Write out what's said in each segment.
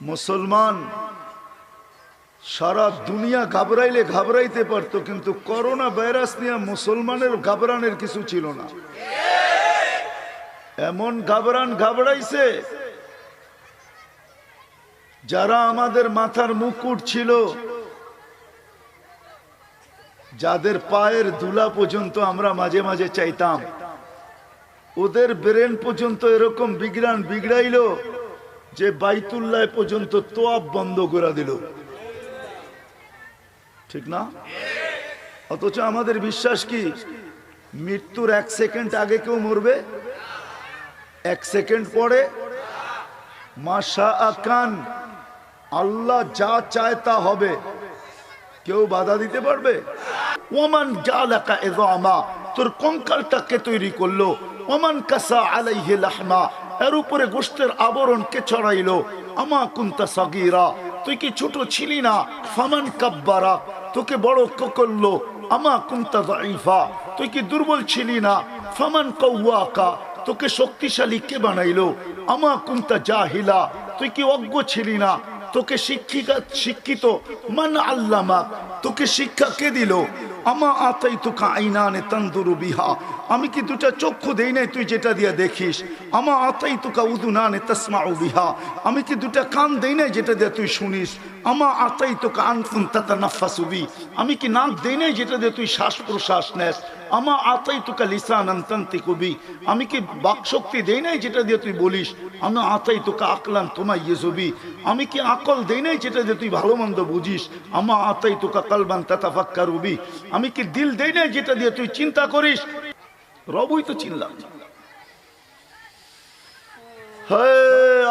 মুসলমান সারা দুনিয়া ঘাবড়াইলে ঘাবড়াইতে পারতো, কিন্তু করোনা ভাইরাস নিয়ে মুসলমানের ঘাবড়ানোর কিছু ছিল না। এমন ঘাবড়াইছে, যারা আমাদের মাথার মুকুট ছিল, যাদের পায়ের ধুলা পর্যন্ত আমরা মাঝে মাঝে চাইতাম, ওদের ব্রেন পর্যন্ত এরকম বিগড়াইলো যে বাইতুল্লাহ পর্যন্ত তোয়াব বন্ধ করে দিল। ঠিক না? অথচ আমাদের বিশ্বাস কি মৃত্যুর 1 সেকেন্ড আগে কেউ মরবে, 1 সেকেন্ড পরে মাশা আকান, আল্লাহ যা চায় তা হবে, কেউ বাধা দিতে পারবে? ওমান জালাকা ইযামা, তোর কঙ্কালটাকে তৈরি করলো, ওমান কাসা আলাইহি লাহমা, এর উপরে গোশতের আবরণ কে ছড়াইলো, আমা কুনতা সাগীরা, তুই কি ছোট ছিলি না, ফামান কাব্বারা, তোকে বড় করলো, আমা কুনতা যায়ীফা, তুই কি দুর্বল ছিলি না, ফামান কাওয়াকা, তোকে শক্তিশালী কে বানাইলো, আমা কুনতা জাহিলা, তুই কি অজ্ঞ ছিলি না, তোকে শিক্ষিত মান আল্লামা, তোকে শিক্ষা কে দিল, আমা আতাইতুকা আইনানে তানদুরু বিহা, আমি কি দুটা চক্ষু দেই নাই তুই যেটা দিয়ে দেখিস, আমা আতাইতুকা উযুনানে তাসমাউ বিহা, আমি কি দুটা কান দেই নাই যেটা দিয়ে তুই শুনিস, আমা আতাইতুকা আনফুন তাতানাফাসু বি, আমি কি নাক দেই নাই যেটা দিয়ে তুই শ্বাস প্রশ্বাস নেস, আমা আতাইতুকা লিসানান তানতিকু বি, আমি কি বাকশক্তি দেই নাই যেটা দিয়ে তুই বলিস, আমা আতাইতুকা আকলান তুমাইয়িজু বি, আমি কি আকল দেই নাই যেটা দিয়ে তুই ভালো মন্দ বুঝিস, আমা আতাইতুকা কলবান তাতাফাক্কারু বি, আমি কি দিল দেই নাই যেটা দিয়ে তুই চিন্তা করিস। রবই তো চিনলাম।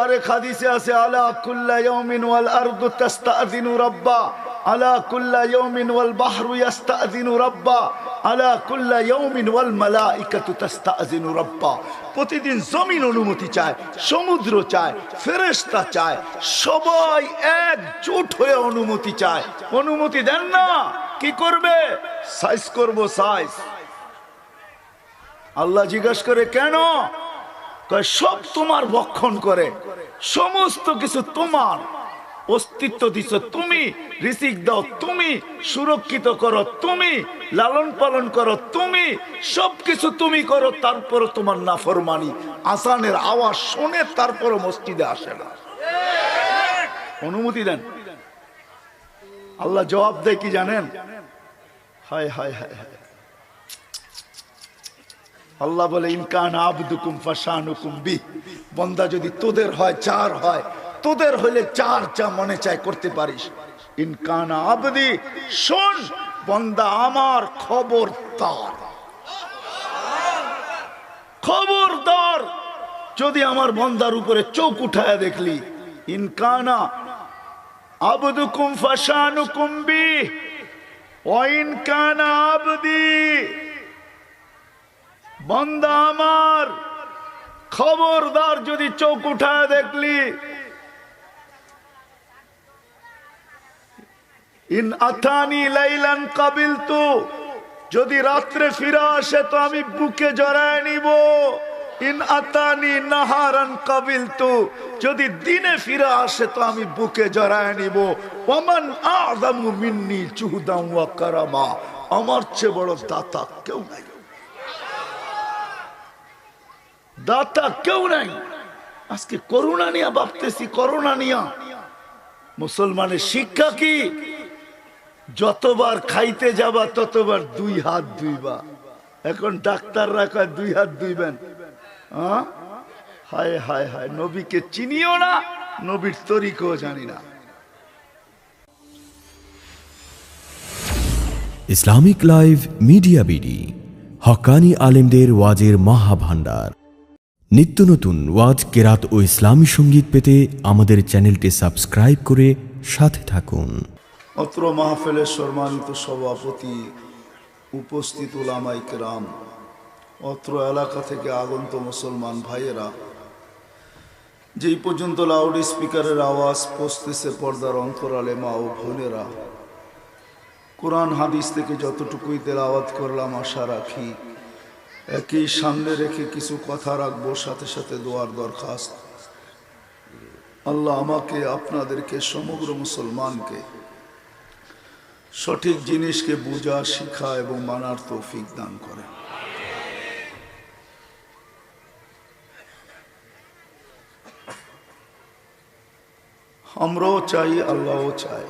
আরে হাদিসে আছে, আলা কুল্লা ইয়াউমিন ওয়াল আরদু তাস্তাযিনু রাব্বা, আলা কুল্লা ইয়াউমিন ওয়াল বাহরু ইস্তাযিনু রাব্বা, আলা কুল্লা ইয়াউমিন ওয়াল মালাইকাতু তাস্তাযিনু রাব্বা, প্রতিদিন জমিন অনুমতি চায়, সমুদ্র চায়, ফেরেশতা চায়, সবাই একজোট হয়ে অনুমতি চায়। অনুমতি দেন না, কি করবে? সাইজ করব, সাইজ। আল্লাহ জিজ্ঞাসা করে কেন? সব তোমার ভক্ষণ করে, সমস্ত কিছু তোমার, অস্তিত্ব দিছ তুমি, রিজিক দাও তুমি, সুরক্ষিত করো তুমি, লালন পালন করো তুমি, সবকিছু তুমি করো, তারপর তোমার নাফরমানি, আজানের আওয়াজ শোনে তারপর মসজিদে আসে না। অনুমতি দেন। আল্লাহ জবাব দেয় কি জানেন? হায় হায় হায় হায়, আল্লাহ বলে ইনকান আবদুকুম ফাশানুকুম বি, বান্দা যদি তোদের হয়, চার হয়, তোদের হইলে চার যা মনে চায় করতে পারিস। ইনকান আবদি, শোন বান্দা আমার, খবরদার খবরদার, যদি আমার বান্দার উপরে চোখ উঠায় দেখলি, ইনকানা আবদুকুম ফাশানুকুম বি ওয়া ইনকানা আবদি, বান্দা আমার খবরদার যদি চোখ উঠায় দেখলি, ইন আতানি লাইলান কাবিলতু, যদি রাত্রে ফিরে আসে তো আমি বুকে জড়ায় নিব, ইন আতানি নাহারান কাবিলতু, যদি দিনে ফিরে আসে তো আমি বুকে জড়ায় নিব। ওমান আযামু মিন্নি জুহদান ওয়া কারামা, আমার চেয়ে বড় দাতা কেউ নাই, দাতা কেউ নাই। আজকে করোনা নিয়ে ভাবতেছি, করোনা নিয়ে মুসলমানের শিক্ষা কি? যতবার খাইতে যাবা ততবার 2 হাত ধুইবা। এখন ডাক্তাররা কয় 2 হাত ধুইবেন। হায় হায় হায়, নবীকে চিনিও না, নবীর তরিকাও জানি না। ইসলামিক লাইভ মিডিয়া বিডি, হক্কানি আলেমদের ওয়াজের মহাভান্ডার। নিত্য নতুন ওয়াজ, কেরাত ও ইসলামী সঙ্গীত পেতে আমাদের চ্যানেলটি সাবস্ক্রাইব করে সাথে থাকুন। অত্র মাহফিলের সম্মানিত সভাপতি, উপস্থিত উলামায়ে কেরাম, অত্র এলাকা থেকে আগত মুসলমান ভাইয়েরা, যেই পর্যন্ত লাউড স্পিকারের আওয়াজ পৌঁছতেছে পর্দার অন্তরালে মা ও বোনেরা, কোরআন হাদিস থেকে যতটুকুই তেলাওয়াত করলাম আশা রাখি একই সামনে রেখে কিছু কথা রাখবো, সাথে সাথে দোয়ার দরখাস্ত। আল্লাহ আমাকে আপনাদেরকে সমগ্র মুসলমানকে সঠিক জিনিসকে বোঝা শিখা এবং মানার তৌফিক দান করেন। আমরাও চাই, আল্লাহও চায়,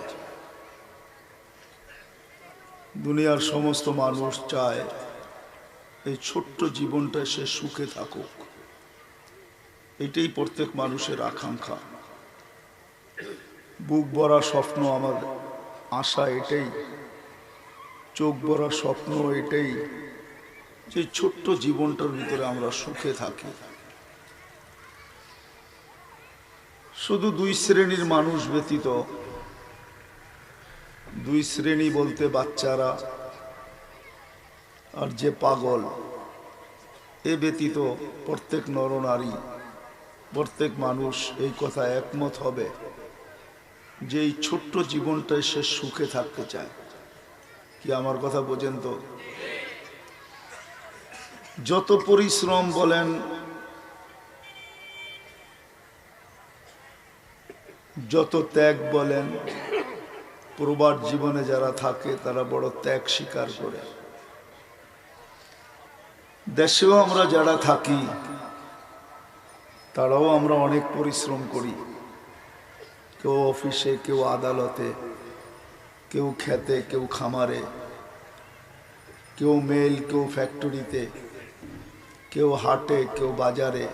দুনিয়ার সমস্ত মানুষ চায় এই ছোট্ট জীবনটা সে সুখে থাকুক। এটাই প্রত্যেক মানুষের আকাঙ্ক্ষা, বুক ভরা স্বপ্ন, আমার আশা এটাই, চোখ ভরা স্বপ্ন এটাই, যে ছোট্ট জীবনটার ভিতরে আমরা সুখে থাকি। শুধু দুই শ্রেণীর মানুষ ব্যতীত, দুই শ্রেণী বলতে বাচ্চারা আর যে পাগল, এ ব্যতীত প্রত্যেক নরনারী, প্রত্যেক মানুষ এই কথা একমত হবে যে এই ছোট্ট জীবনটায় সে সুখে থাকতে চায়। কি আমার কথা বোঝেন তো? যত পরিশ্রম বলেন, যত ত্যাগ বলেন, প্রবাদ জীবনে যারা থাকে তারা বড় ত্যাগ স্বীকার করে। দেশেও আমরা যারা থাকি তারাও আমরা অনেক পরিশ্রম করি, কেউ অফিসে, কেউ আদালতে, কেউ খেতে, কেউ খামারে, কেউ মেল, কেউ ফ্যাক্টরিতে, কেউ হাটে, কেউ বাজারে,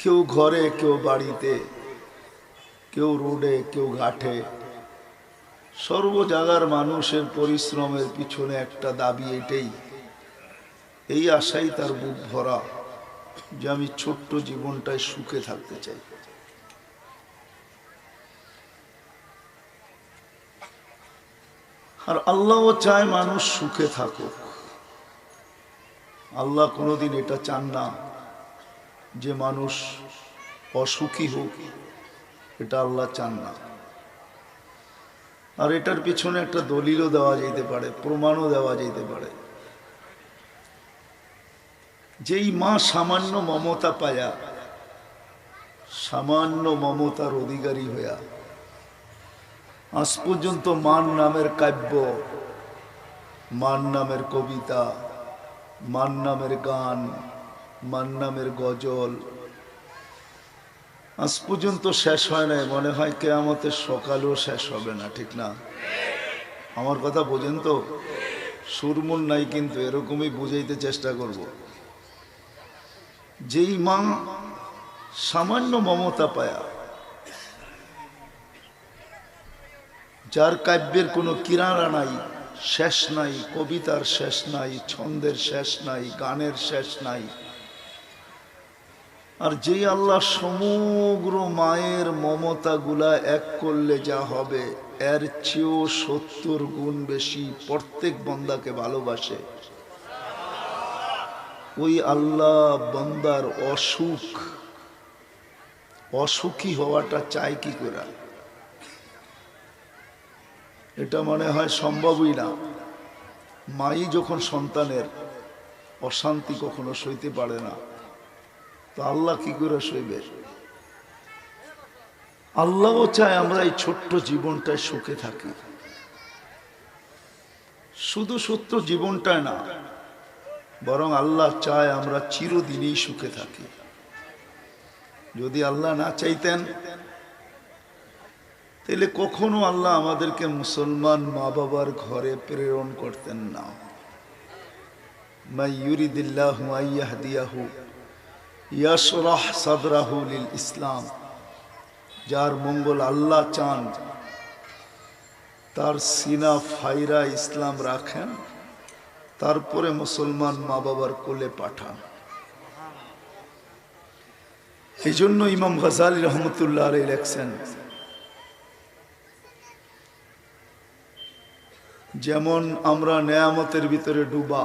কেউ ঘরে, কেউ বাড়িতে, কেউ রোডে, কেউ ঘাটে। সর্ব জায়গার মানুষের পরিশ্রমের পিছনে একটা দাবি এটাই, এই আশাই তার বুক ভরা যে আমি ছোট্ট জীবনটায় সুখে থাকতে চাই। আর আল্লাহও চায় মানুষ সুখে থাকুক। আল্লাহ কোনোদিন এটা চান না যে মানুষ অসুখী হোক, এটা আল্লাহ চান না। আর এটার পিছনে একটা দলিলও দেওয়া যেতে পারে, প্রমাণও দেওয়া যেতে পারে। যেই মা সামান্য মমতা পায়া, সামান্য মমতার অধিকারী হইয়া আজ পর্যন্ত মান নামের কাব্য, মান নামের কবিতা, মান নামের গান, মান নামের গজল আজ পর্যন্ত শেষ হয় নাই। মনে হয় কিয়ামতের সকালেও শেষ হবে না, ঠিক না? আমার কথা বোঝেন তো? সুরমুল নাই, কিন্তু এরকমই বুঝাইতে চেষ্টা করব। যেই মা সামান্য মমতা পায়া, যার কাব্যের কোনো কিনারা নাই, শেষ নাই, কবিতার শেষ নাই, ছন্দের শেষ নাই, গানের শেষ নাই, আর যেই আল্লাহ সমগ্র মায়ের মমতাগুলা এক করলে যা হবে এর চেয়েও 70 গুণ বেশি প্রত্যেক বান্দাকে ভালোবাসে, ওই আল্লাহ বান্দার অসুখী হওয়াটা চায় কি করে? এটা মনে হয় সম্ভবই না। মাই যখন সন্তানের অশান্তি কখনো সইতে পারে না, তো আল্লাহ কি করে সইবে? আল্লাহও চায় আমরা এই ছোট্ট জীবনটায় সুখে থাকি। শুধু ছোট্ট জীবনটায় না, বরং আল্লাহ চায় আমরা চিরদিনই সুখে থাকি। যদি আল্লাহ না চাইতেন তাহলে কখনো আল্লাহ আমাদেরকে মুসলমান মা বাবার ঘরে প্রেরণ করতেন না। মাই ইউরিদিল্লাহু আইয়াহদিয়াহু ইয়াশরাহ সাদরাহু লিল ইসলাম। যার মঙ্গল আল্লাহ চান তার সিনা ফাইরা ইসলাম রাখেন, তারপরে মুসলমান মা বাবার কোলে পাঠান। এই জন্য ইমাম গাজালি রহমতুল্লাহ আলাইহি লেখছেন, যেমন আমরা নেয়ামতের ভিতরে ডুবা,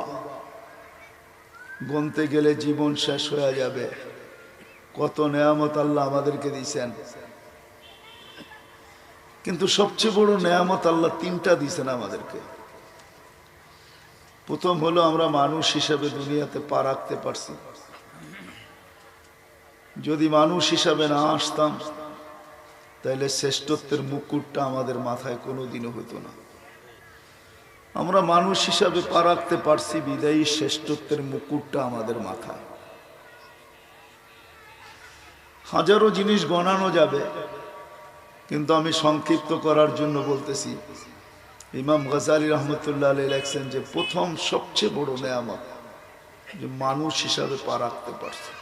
গুনতে গেলে জীবন শেষ হয়ে যাবে। কত নেয়ামত আল্লাহ আমাদেরকে দিয়েছেন, কিন্তু সবচেয়ে বড় নেয়ামত আল্লাহ 3টা দিয়েছেন আমাদেরকে। প্রথম হলো আমরা মানুষ হিসেবে দুনিয়াতে পা রাখতে পারছি। যদি মানুষ হিসাবে না আসতাম তাহলে শ্রেষ্ঠত্বের মুকুটটা আমাদের মাথায় কোনোদিনও হতো না। আমরা মানুষ হিসাবে পা রাখতে পারছি বিদায়ী শ্রেষ্ঠত্বের মুকুটটা আমাদের মাথায়। হাজারো জিনিস গণানো যাবে, কিন্তু আমি সংক্ষিপ্ত করার জন্য বলতেছি, ইমাম গজালি রহমতুল্লাহ আলাইহি লেখছেন যে প্রথম সবচেয়ে বড় নেয়ামত যে মানুষ হিসাবে পা রাখতে পারছি।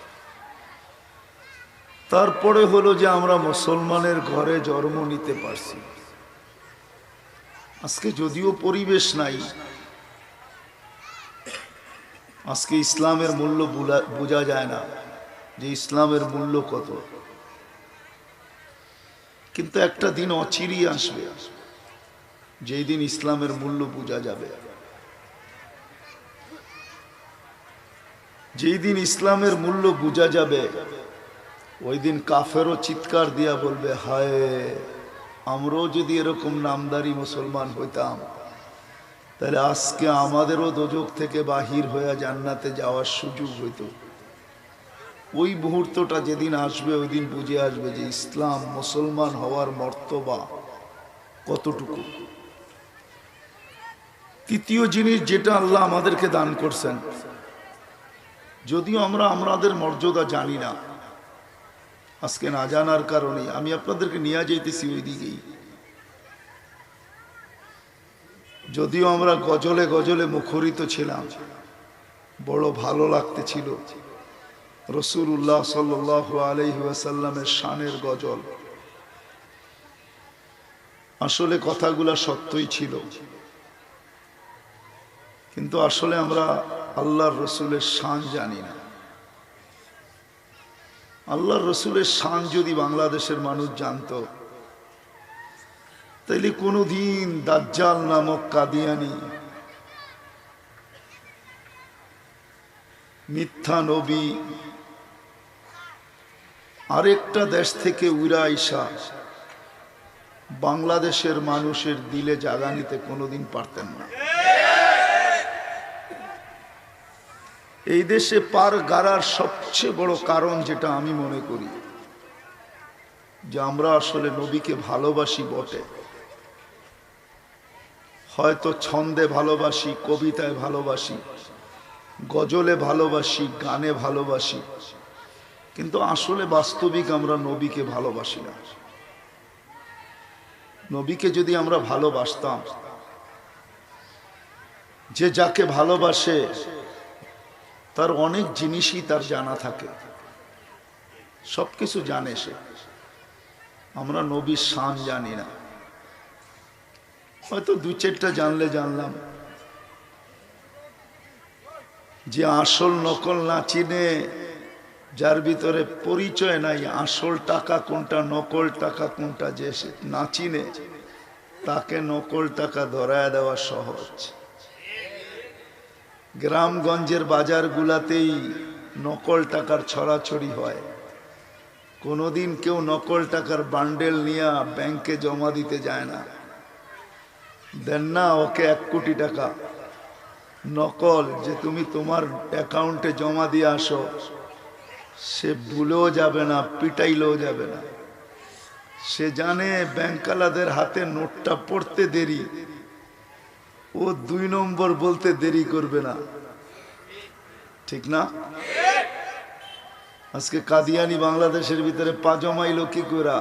তারপরে হলো যে আমরা মুসলমানের ঘরে জন্ম নিতে পারছি। আজকে যদিও পরিবেশ নাই, আজকে ইসলামের মূল্য বোঝা যায় না যে ইসলামের মূল্য কত, কিন্তু একটা দিন অচিরেই আসবে যেই দিন ইসলামের মূল্য বোঝা যাবে। যেই দিন ইসলামের মূল্য বোঝা যাবে ওই দিন কাফেরও চিৎকার দিয়া বলবে, হায় আমরাও যদি এরকম নামদারি মুসলমান হইতাম তাহলে আজকে আমাদেরও দোজখ থেকে বাহির হয়ে জান্নাতে যাওয়ার সুযোগ হইত। ওই মুহূর্তটা যেদিন আসবে ওই দিন বুঝে আসবে যে ইসলাম মুসলমান হওয়ার মর্তবা কতটুকু। তৃতীয় জিনিস যেটা আল্লাহ আমাদেরকে দান করছেন, যদিও আমরা আমাদের মর্যাদা জানি না, আজকে না জানার কারণে আমি আপনাদেরকে নিয়ে যাইতেছি ওই দিকেই। যদিও আমরা গজলে গজলে মুখরিত ছিলাম, বড় ভালো লাগতেছিল রাসূলুল্লাহ সাল্লাল্লাহু আলাইহি ওয়াসাল্লামের শানের গজল, আসলে কথাগুলা সত্যই ছিল, কিন্তু আসলে আমরা আল্লাহর রসুলের শান জানি না। আল্লাহর রসুলের শান যদি বাংলাদেশের মানুষ জানতো তাইলে কোনোদিন দাজ্জাল নামক কাদিয়ানি মিথ্যা নবী আরেকটা দেশ থেকে উড়া আইসা বাংলাদেশের মানুষের দিলে জাগা নিতে কোনোদিন পারতেন না। এই দেশে পার গাড়ার সবচেয়ে বড় কারণ যেটা আমি মনে করি যে আমরা আসলে নবীকে ভালোবাসি বটে, হয়তো ছন্দে ভালোবাসি, কবিতায় ভালোবাসি, গজলে ভালোবাসি, গানে ভালোবাসি, কিন্তু আসলে বাস্তবিক আমরা নবীকে ভালোবাসি না। নবীকে যদি আমরা ভালোবাসতাম, যে যাকে ভালোবাসে তার অনেক জিনিসই তার জানা থাকে, সবকিছু জানে সে। আমরা নবীর শান জানি না, হয়তো দু চারটা জানলে জানলাম। যে আসল নকল না চিনে, যার ভিতরে পরিচয় নাই, আসল টাকা কোনটা নকল টাকা কোনটা, যে না চিনে তাকে নকল টাকা ধরায় দেওয়া সহজ। গ্রামগঞ্জের বাজারগুলাতেই নকল টাকার ছড়াছড়ি হয়। কোনোদিন কেউ নকল টাকার বান্ডেল নিয়ে ব্যাংকে জমা দিতে যায় না, দেন না ওকে 1 কোটি টাকা নকল যে তুমি তোমার অ্যাকাউন্টে জমা দিয়ে আসো, সে ভুলেও যাবে না, পিটাইলেও যাবে না। সে জানে ব্যাংকালাদের হাতে নোটটা পড়তে দেরি, ও 2 নম্বর বলতে দেরি করবে না, ঠিক না? আজকে কাদিয়ানি বাংলাদেশের ভিতরে পা জমাইলো কি করা?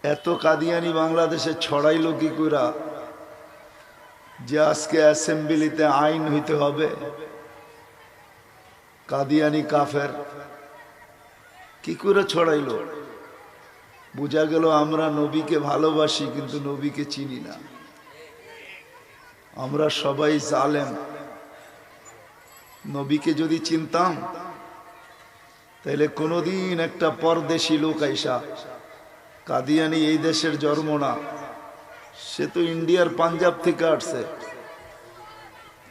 এত কাদিয়ানি বাংলাদেশে ছড়াইলো কি করা যে আজকে অ্যাসেম্বলিতে আইন হইতে হবে কাদিয়ানি কাফের? কি করে ছড়াইলো? বোঝা গেল আমরা নবীকে ভালোবাসি কিন্তু নবীকে চিনি না। আমরা সবাই জালেম। নবীকে যদি চিনতাম তাহলে কোনোদিন একটা পরদেশি লোক আইসা, কাদিয়ানি এই দেশের জন্ম না, সে তো ইন্ডিয়ার পাঞ্জাব থেকে আসছে,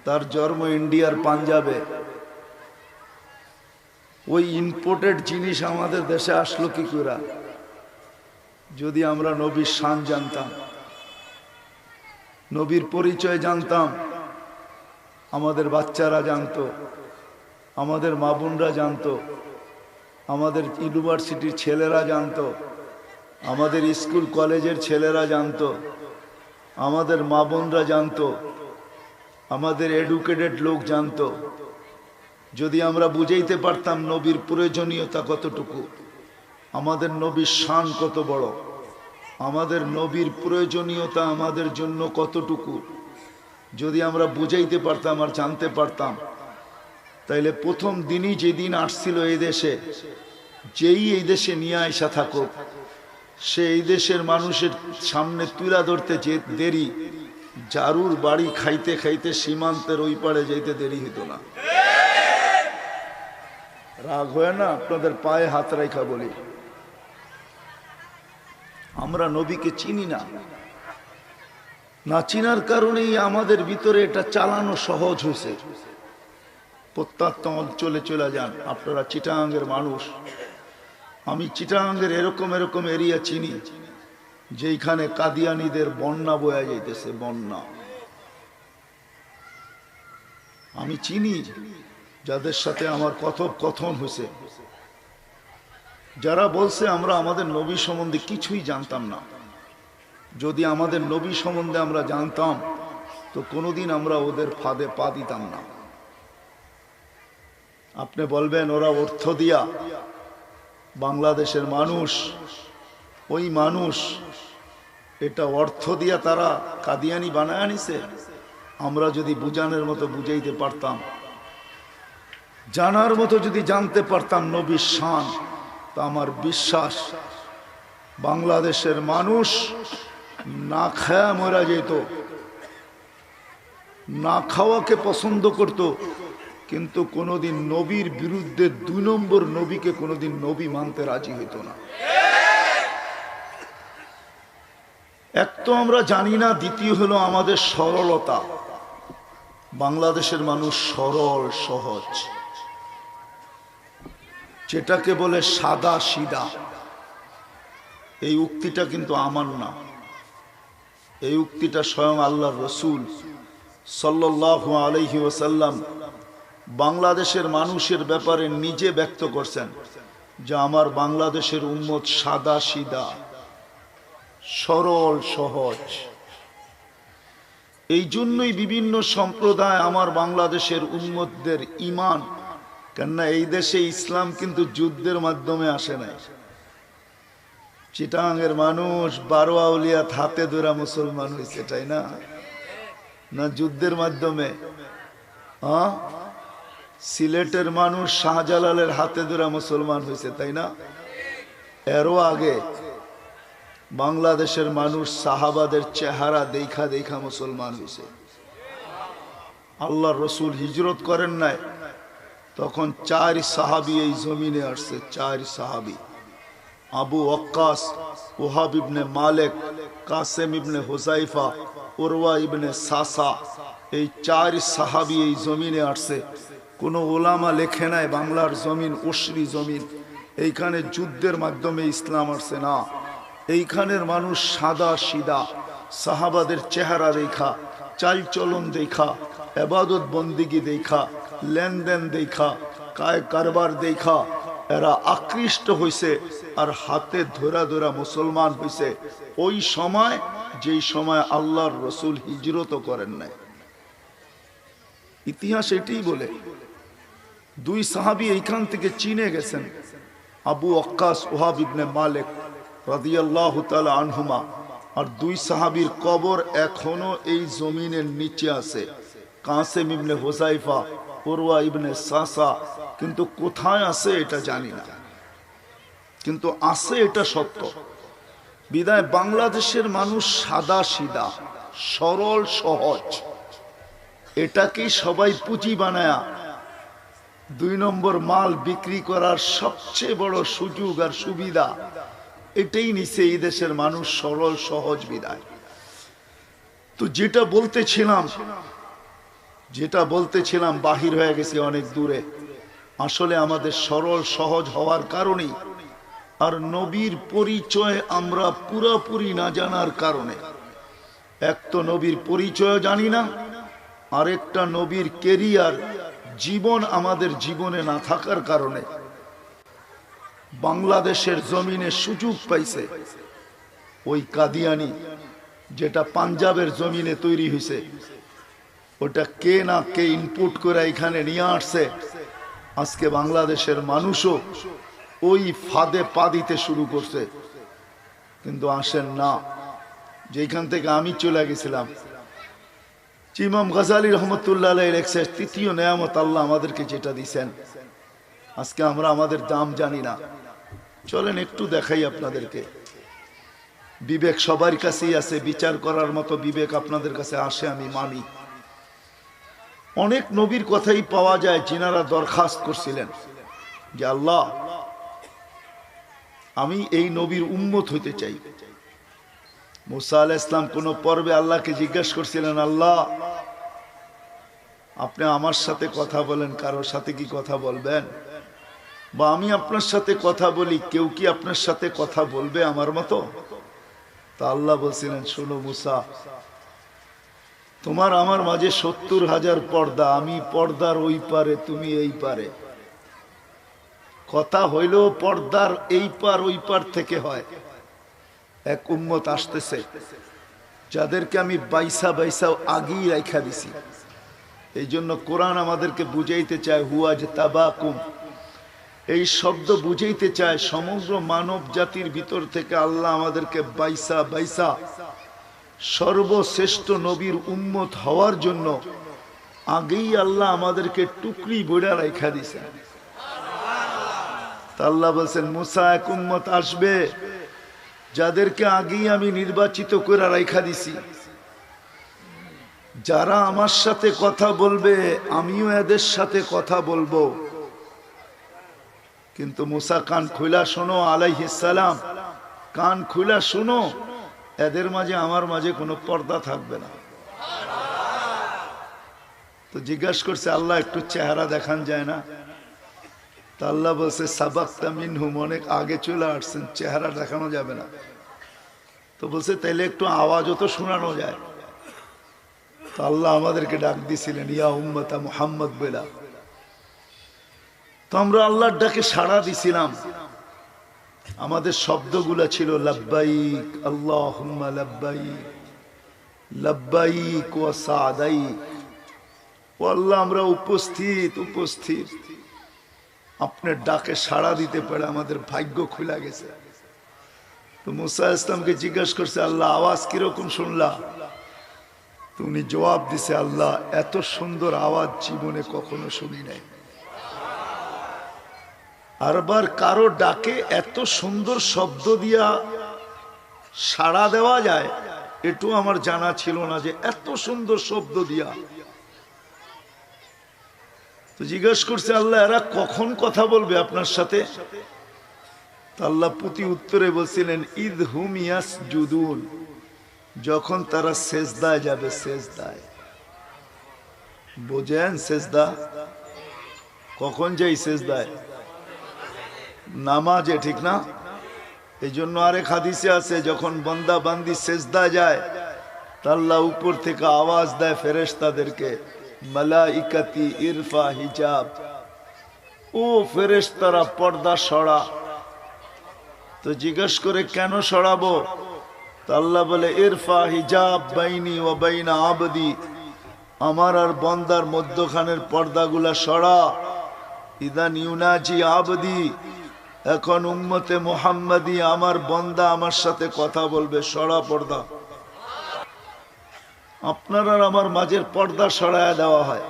তার জন্ম ইন্ডিয়ার পাঞ্জাবে। ওই ইম্পোর্টেড জিনিস আমাদের দেশে আসলো কি করে? যদি আমরা নবীর শান জানতাম, নবীর পরিচয় জানতাম, আমাদের বাচ্চারা জানতো, আমাদের মা বোনরা জানতো, আমাদের ইউনিভার্সিটির ছেলেরা জানতো, আমাদের স্কুল কলেজের ছেলেরা জানতো, আমাদের মা বোনরা জানতো, আমাদের এডুকেটেড লোক জানতো। যদি আমরা বুঝাইতে পারতাম নবীর প্রয়োজনীয়তা কতটুকু, আমাদের নবীর শান কত বড়, আমাদের নবীর প্রয়োজনীয়তা আমাদের জন্য কতটুকু, যদি আমরা বুঝাইতে পারতাম আর জানতে পারতাম, তাইলে প্রথম দিনই যেদিন আসছিল এই দেশে, যেই এই দেশে নিয়ে আইসা থাকুক, সে এই দেশের মানুষের সামনে তুলা ধরতে যে দেরি, জারুর বাড়ি খাইতে খাইতে সীমান্তের ওই পারে যাইতে দেরি হইতো না। রাগ হয় না? আপনাদের পায়ে হাত রাখা বলি, আমরা নবীকে চিনি না, না চিনার কারণেই আমাদের ভিতরে এটা চালানো সহজ হয়েছে। প্রত্যন্ত অঞ্চলে চলে যান, আপনারা চিটাগাঙ্গের মানুষ, আমি চিটাগাঙ্গের এরকম এরকম এরিয়া চিনি যেখানে কাদিয়ানীদের বন্যা বয়া যাইতেছে, বন্যা। আমি চিনি যাদের সাথে আমার কথোপকথন হয়েছে, যারা বলছে আমরা আমাদের নবী সম্বন্ধে কিছুই জানতাম না। যদি আমাদের নবী সম্বন্ধে আমরা জানতাম তো কোনোদিন আমরা ওদের ফাঁদে পা দিতাম না। আপনি বলবেন ওরা অর্থ দিয়া, বাংলাদেশের মানুষ, ওই মানুষ এটা অর্থ দিয়া তারা কাদিয়ানি বানায় আনিছে। আমরা যদি বুঝানোর মতো বুঝাইতে পারতাম, জানার মতো যদি জানতে পারতাম নবীর শান, তা আমার বিশ্বাস বাংলাদেশের মানুষ না খায়া মরা যেত, না খাওয়াকে পছন্দ করত, কিন্তু কোনোদিন নবীর বিরুদ্ধে 2 নম্বর নবীকে কোনোদিন নবী মানতে রাজি হইত না। এক তো আমরা জানি না, দ্বিতীয় হলো আমাদের সরলতা। বাংলাদেশের মানুষ সরল সহজ, যেটাকে বলে সাদা সিধা। এই উক্তিটা কিন্তু আমার না, এই উক্তিটা স্বয়ং আল্লাহর রসুল সাল্লাল্লাহু আলাইহি ওয়াসাল্লাম বাংলাদেশের মানুষের ব্যাপারে নিজে ব্যক্ত করছেন যে আমার বাংলাদেশের উম্মত সাদা সিধা, সরল সহজ। এই জন্যই বিভিন্ন সম্প্রদায় আমার বাংলাদেশের উম্মতদের ঈমান, কেননা এই দেশে ইসলাম কিন্তু যুদ্ধের মাধ্যমে আসে নাই। চিটাগাঙ্গের মানুষ 12 আউলিয়া হাতে ধরা মুসলমান হয়েছে, তাই না? না যুদ্ধের মাধ্যমে? সিলেটের মানুষ শাহজালালের হাতে ধরা মুসলমান হয়েছে, তাই না? এরও আগে বাংলাদেশের মানুষ সাহাবাদের চেহারা দেখা দেখা মুসলমান হয়েছে। আল্লাহর রসুল হিজরত করেন নাই, তখন 4 সাহাবী এই জমিনে আসছে। 4 সাহাবী, আবু ওয়াক্কাস, ওহাব ইবনে মালিক, কাসেম ইবনে হুযাইফা, উরওয়া ইবনে সাসা, এই 4 সাহাবী এই জমিনে আসছে। কোনো ওলামা লেখে নাই বাংলার জমিন উশরি জমিন, এইখানে যুদ্ধের মাধ্যমে ইসলাম আসছে না। এইখানের মানুষ সাদা সিধা, সাহাবাদের চেহারা দেখা, চাল চলন দেখা, ইবাদত বন্দিগি দেখা, লেনদেন দেখা, কায় কারবার দেখা এরা আকৃষ্ট হইছে আর হাতে ধরা ধরা মুসলমান হইছে। ওই সময় যেই সময় আল্লাহর রসুল হিজরত করেন নাই। ইতিহাস এটাই বলে 2 সাহাবী এইখান থেকে চীনে গেছেন, আবু ওয়াক্কাস ওহাব ইবনে মালিক রাদিয়াল্লাহু তাআলা আনহুমা। আর 2 সাহাবীর কবর এখনো এই জমিনের নিচে আছে, কাসেম ইবনে হুযাইফা, উরওয়া ইবনে সাসা। কিন্তু কোথায় আছে এটা জানি না, কিন্তু আছে এটা সত্য। বিদায় বাংলাদেশের মানুষ সাদা সিধা, সরল সহজ, এটাকেই সবাই পুঁজি বানায়া 2 নম্বর মাল বিক্রি করার সবচেয়ে বড় সুযোগ আর সুবিধা এটাই নিছে এই দেশের মানুষ, সরল সহজ বিদায়। তো যেটা বলতেছিলাম বাহির হয়ে গেছে অনেক দূরে। আসলে আমাদের সরল সহজ হওয়ার কারণেই আর নবীর পরিচয় আমরা পুরোপুরি না জানার কারণে, এক তো নবীর পরিচয় জানি না, আরেকটা নবীর কেরিয়ার জীবন আমাদের জীবনে না থাকার কারণে বাংলাদেশের জমিনে সুযোগ পাইছে ওই কাদিয়ানি যেটা পাঞ্জাবের জমিনে তৈরি হয়েছে, ওটা কে না কে ইনপুট করে এখানে নিয়ে আসছে। আজকে বাংলাদেশের মানুষও ওই ফাঁদে পা দিতে শুরু করছে, কিন্তু আসেন না। যেখান থেকে আমি চলে গেছিলাম, ইমাম গাজালি রহমতুল্লাহ আলাইহির তৃতীয় নেয়ামত আল্লাহ আমাদেরকে যেটা দিছেন, আজকে আমরা আমাদের দাম জানি না। চলেন একটু দেখাই আপনাদেরকে। বিবেক সবার কাছেই আছে, বিচার করার মতো বিবেক আপনাদের কাছে আসে, আমি মানি। অনেক নবীর কথাই পাওয়া যায় যিনারা দরখাস্ত করছিলেন যে আল্লাহ, আমি এই নবীর উম্মত হইতে চাই। মুসা আলাইহিস সালাম কোন পর্বে আল্লাহকে জিজ্ঞাসা করছিলেন, আল্লাহ আপনি আমার সাথে কথা বলেন, কারোর সাথে কি কথা বলবেন? বা আমি আপনার সাথে কথা বলি, কেউ কি আপনার সাথে কথা বলবে আমার মতো? তা আল্লাহ বলছিলেন, শোনো মুসা, তোমার আমার মাঝে 70,000 পর্দা, আমি পর্দার ওই পারে, তুমি এই পারে। কথা হইলেও পর্দার এই পার ওই পার থেকে হয়। এক উম্মত আসতেছে যাদেরকে আমি বাইসা বাইসা আগেই রাখা দিছি। এই জন্য কোরআন আমাদেরকে বুঝাইতে চায় হুয়াজ তাবাকুম, এই শব্দ বুঝাইতে চায় সমগ্র মানব জাতির ভিতর থেকে আল্লাহ আমাদেরকে বাইসা বাইসা সর্বশ্রেষ্ঠ নবীর উম্মত হওয়ার জন্য আগেই আল্লাহ আমাদেরকে টুকরি বইড়া রাখা দিছেন। আল্লাহ বলছেন, মুসা, এক উম্মত আসবে যাদেরকে আগেই আমি নির্বাচিত করে রাখা দিছি, যারা আমার সাথে কথা বলবে আমিও এদের সাথে কথা বলবো। কিন্তু মুসা, কান খুলা শোনো, আলাইহিস সালাম, কান খুলা শোনো, এদের মাঝে আমার মাঝে কোনো পর্দা থাকবে না। তো জিজ্ঞাসা করছে, আল্লাহ একটু চেহারা দেখান যায় না? তা আল্লাহ বলছে, সাবাক্তা মিনহুম, অনেক আগে চলে আসছেন, চেহারা দেখানো যাবে না। তো বলছে, তাইলে একটু আওয়াজও তো শোনানো যায়। তো আল্লাহ আমাদেরকে ডাক দিছিলেন, ইয়া উম্মতা মুহাম্মদ বেলা। তো আমরা আল্লাহর ডাকে সাড়া দিছিলাম। আমাদের শব্দগুলা ছিল লাব্বাইক আল্লাহুম্মা লাব্বাইক, লাব্বাইক ওয়া সাদাইক। ও আল্লাহ, আমরা উপস্থিত উপস্থিত, আপনার ডাকে সাড়া দিতে পারে আমাদের ভাগ্য খুলে গেছে। তো মুসা ইসলামকে জিজ্ঞাসা করছে, আল্লাহ আওয়াজ কিরকম শুনলা? তো উনি জবাব দিছে, আল্লাহ এত সুন্দর আওয়াজ জীবনে কখনো শুনি নাই। আরবার কারো ডাকে এত সুন্দর শব্দ দিয়া সাড়া দেওয়া যায়, এটু আমার জানা ছিল না যে এত সুন্দর শব্দ দিয়া। তো জিজ্ঞাসা করছে, আল্লাহ এরা কখন কথা বলবে আপনার সাথে? আল্লাহ প্রতি উত্তরে বলছিলেন, ইদ হুম ইয়াসজুদুন, যখন তারা সেজদায় যাবে। সেজদায় বোঝেন? সেজদা কখন যাই? সেজদায় নামাজে, ঠিক না? এই জন্য আরেক হাদিসে আছে, যখন বান্দা বান্দি সেজদায় যায়, আল্লাহ উপর থেকে আওয়াজ দেয় ফেরেশতাদেরকে, মালাইকাতি ইরফা হিজাব, ও ফেরেশতারা পর্দা সরা। তো জিজ্ঞেস করে, কেন সরাবো? আল্লাহ বলে, ইরফা হিজাব বাইনি ওয়া বাইনা আবদি, আমার আর বান্দার মধ্যখানের পর্দাগুলা সরা। ইদান ইউনাজি আবদি, এখন উম্মতে মুহাম্মাদি, আমার বান্দা আমার সাথে কথা বলবে, সরা পর্দা। আপনার আর আমার মাঝের পর্দা সরায় দেওয়া হয়।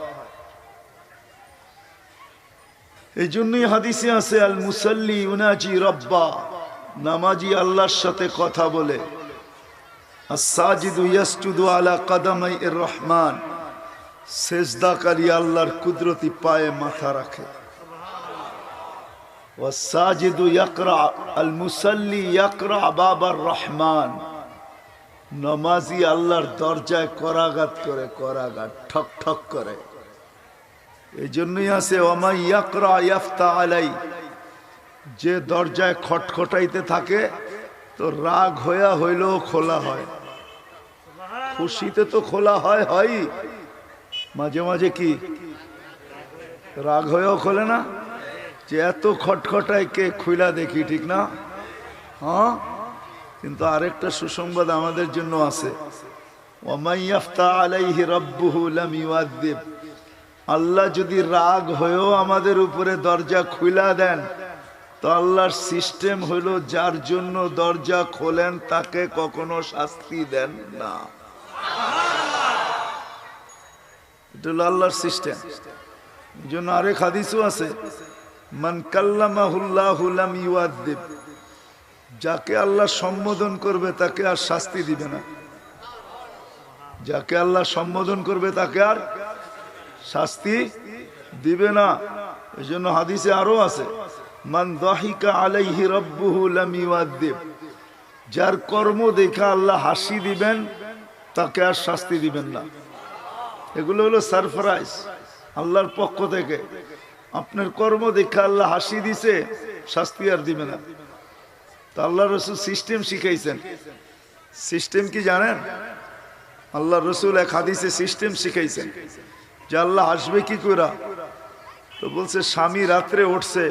এই জন্যই হাদিসে আছে, আল মুসাল্লি ইউনাজি রব্বা, নামাজি আল্লাহর সাথে কথা বলে। as-সাজিদু ইয়াসজুদু আলা কাদামাইর রহমান, সেজদাকারী আল্লাহর কুদরতি পায়ে মাথা রাখে। ওয়াস-সাজিদু ইয়াকরা, আল মুসাল্লি ইয়াকরা বাবার রহমান, নামাজি আল্লাহর দরজায় করাঘাত করে, করাঘাত ঠক ঠক করে। এই জন্যই আছে, ওমা ইয়াকরা ইয়াফতা আলাই, যে দরজায় খটখটাইতে থাকে তো রাগ হইয়া হইলেও খোলা হয়। খুশিতে তো খোলা হয়, হয় মাঝে মাঝে কি রাগ হয়েও খোলে না? যে এত খটখটায় কে খুইলা দেখি, ঠিক না? হ্যাঁ, কিন্তু আরেকটা সুসংবাদ আমাদের জন্য আছে। আল্লাহ যদি রাগ হয়েও আমাদের উপরে দরজা খুইলা দেন, তো আল্লাহর সিস্টেম হলো যার জন্য দরজা খোলেন তাকে কখনো শাস্তি দেন না। এটা হলো আল্লাহর সিস্টেম। এই জন্য আরেক হাদিসও আছে, মান কাল্লামাহুল্লাহু লাম ইউআদ্দিব, যাকে আল্লাহ সম্বোধন করবে তাকে আর শাস্তি দিবে না। যাকে আল্লাহ সম্বোধন করবে তাকে আর শাস্তি দিবে না। এই জন্য হাদিসে আরো আছে, মান দাহিকা আলাইহি রাব্বুহু লাম ইউআদ্দিব, যার কর্ম দেখে আল্লাহ হাসি দিবেন তাকে আর শাস্তি দিবেন না। এগুলো হলো সারপ্রাইজ আল্লাহর পক্ষ থেকে। আপনার কর্ম দেখে আল্লাহ হাসি দিছে, শাস্তি আর দিবে না। তা আল্লাহ রসুল সিস্টেম শিখাইছেন। সিস্টেম কি জানেন? আল্লাহ রসুল এক হাদিসে সিস্টেম শিখাইছেন যে আল্লাহ হাসবে কি করে। তো বলছে, স্বামী রাত্রে উঠছে,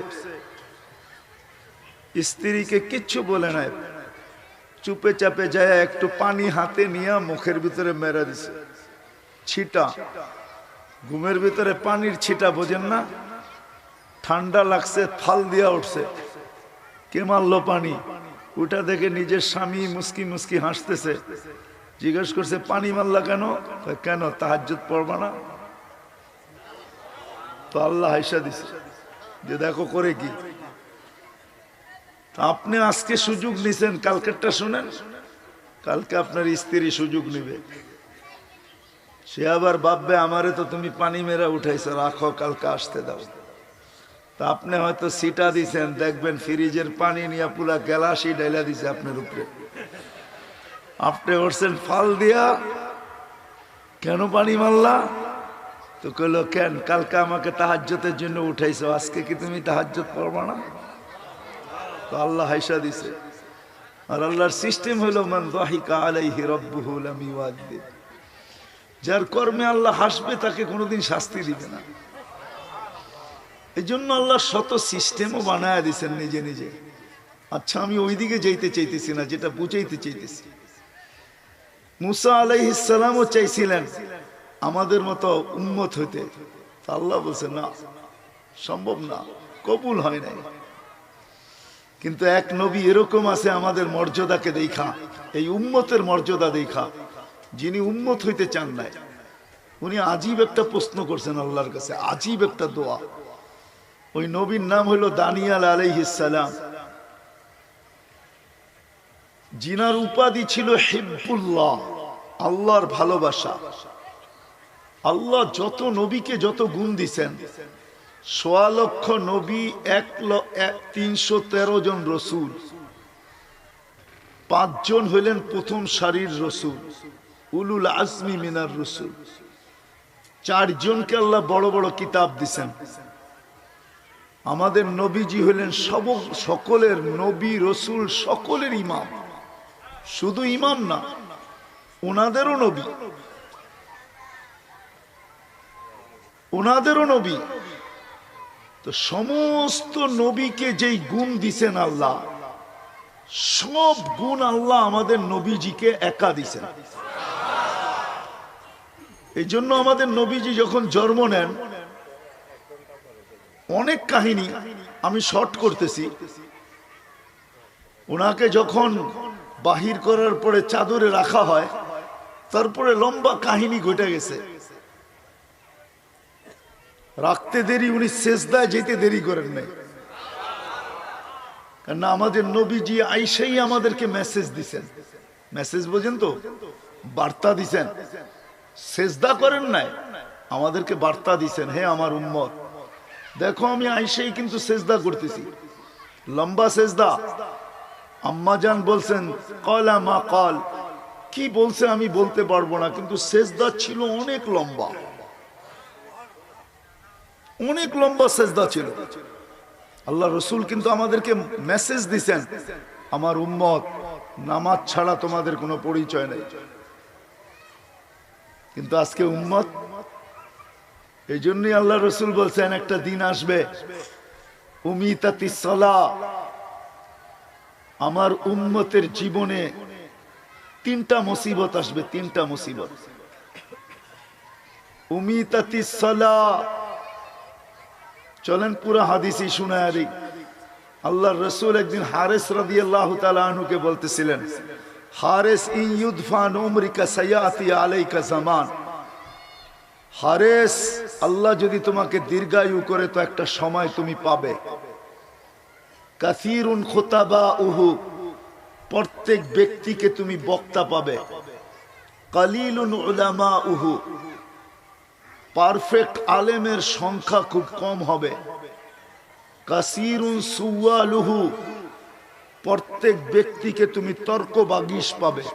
স্ত্রীকে কিচ্ছু বলে নাই, চুপে চাপে যায় একটু পানি হাতে নিয়ে মুখের ভিতরে মেরে দিছে, ছিটা। ঘুমের ভিতরে পানির ছিটা, বোঝেন না? ঠান্ডা লাগছে, ফাল দিয়া উঠছে, কে মারলো পানি? ওটা দেখে নিজের স্বামী মুস্কি মুস্কি হাসতেছে। জিজ্ঞেস করছে, পানি মারলা কেন? কেন, তাহাজ্জুদ পড়বা না? তো আল্লাহ হাইসা দিছে যে দেখো করে কি। আপনি আজকে সুযোগ নিছেন, কালকেরটা শুনেন, কালকে আপনার স্ত্রী সুযোগ নিবে। সে আবার ভাববে আমারে তো তুমি পানি মেরা উঠাইছো, রাখো, কালকে আসতে দাও। তা আপনি হয়তো সিটা দিছেন, দেখবেন ফ্রিজের পানি নিয়ে পুরা গ্যালাসি ডাইলা দিছে আপনার উপরে। আপনি উঠছেন ফাল দিয়া, কেন পানি মারলা? তো কইলো, কেন, কালকে আমাকে তাহাজ্জুদের জন্য উঠাইছো, আজকে কি তুমি তাহাজ্জুদ পড়বা না? তো আল্লাহ হাইসা দিছে। আর আল্লাহর সিস্টেম হলো মান দাহিকা আলাইহি রাব্বুহু লাম ইউআদ্দিব, যার কর্মে আল্লাহ হাসবে তাকে কোনোদিন শাস্তি দিবে না। এই জন্য আল্লাহ শত সিস্টেমও বানায় দিচ্ছেন নিজে নিজে। আচ্ছা, আমি ওইদিকে যাইতে চাইতেছি না, যেটা বুঝাইতে চাইতেছি। মুসা আলাইহিস সালামও চাইছিলেন আমাদের মতো উম্মত হইতে, আল্লাহ বলছে না, সম্ভব না, কবুল হয় নাই। কিন্তু এক নবী এরকম আছে আমাদের মর্যাদাকে দেখা, এই উম্মতের মর্যাদা দেখা, যিনি উম্মত হইতে চান নাই। উনি আজীব একটা প্রশ্ন করছেন আল্লাহর কাছে, আজীব একটা দোয়া। ওই নবীর নাম হলো দানিয়াল আলাইহিস সালাম, জিনার উপাধি ছিল হিব্বুল্লাহ, আল্লাহর ভালোবাসা। আল্লাহ যত নবীকে যত গুণ দিছেন, ১৬ লক্ষ নবী, ৩১৩ জন রসুল, ৫ জন হইলেন প্রথম সারির রসুল, উলুল আজমি মিনার রসুল। ৪ জনকে আল্লাহ বড় বড় কিতাব দিছেন। আমাদের নবীজি হইলেন সকলের নবী, রসুল সকলের ইমাম। শুধু ইমাম না, ওনাদেরও নবী, ওনাদেরও নবী। তো সমস্ত নবীকে যেই গুণ দিছেন আল্লাহ, সব গুণ আল্লাহ আমাদের নবীজিকে একা দিছেন। এই জন্য আমাদের নবীজি যখন জন্ম নেন, অনেক কাহিনী, আমি শর্ট করতেছি। ওনাকে যখন বাহির করার পরে চাদরে রাখা হয়, তারপরে লম্বা কাহিনী ঘটে গেছে। রাখতে দেরি, উনি সেজদায় যেতে দেরি করেন নাই। কারণ আমাদের নবীজি আইসাই আমাদেরকে মেসেজ দিছেন। মেসেজ বোঝেন তো, বার্তা দিছেন। সেজদা করেন নাই, আমাদেরকে বার্তা দিছেন, হে আমার উম্মত, দেখো আমি আইসাই কিন্তু সেজদা করতেছি, লম্বা সেজদা। আম্মাজান বলছেন, কলা মা কল, কি বলছে আমি বলতে পারবো না, কিন্তু সেজদা ছিল অনেক লম্বা, অনেক লম্বা সেজদা ছিল। আল্লাহ রসুল কিন্তু আমাদেরকে মেসেজ দিছেন, আমার উম্মত, নামাজ ছাড়া তোমাদের কোনো পরিচয় নেই। কিন্তু আজকে উম্মত, এই জন্যই আল্লাহ রসুল বলছেন একটা দিন আসবে উমিতাতিস সালাহ, আমার উম্মতের জীবনে তিনটা মুসিবত আসবে, তিনটা মুসিবত। উমিতাতিস সালাহ, চলেন পুরো হাদিসই শুনায় দিই। আল্লাহর রাসূল একদিন হারেস রাদিয়াল্লাহু তাআলা আনহুকে বলতেছিলেন, হারেস ইন ইউদফান উমরিকা সায়াতি আলাইকা জামান, হারেস আল্লাহ যদি তোমাকে দীর্ঘায়ু করে তো একটা সময় তুমি পাবে। কাসীরুন খুতাবাউহু, প্রত্যেক ব্যক্তিকে তুমি বক্তা পাবে। কালিলুন উলামাউহু, পারফেক্ট আলেমের সংখ্যা খুব কম হবে। কাসীরুন সুওয়ালুহু, প্রত্যেক ব্যক্তিকে তুমি তর্ক বাগিশ পাবে।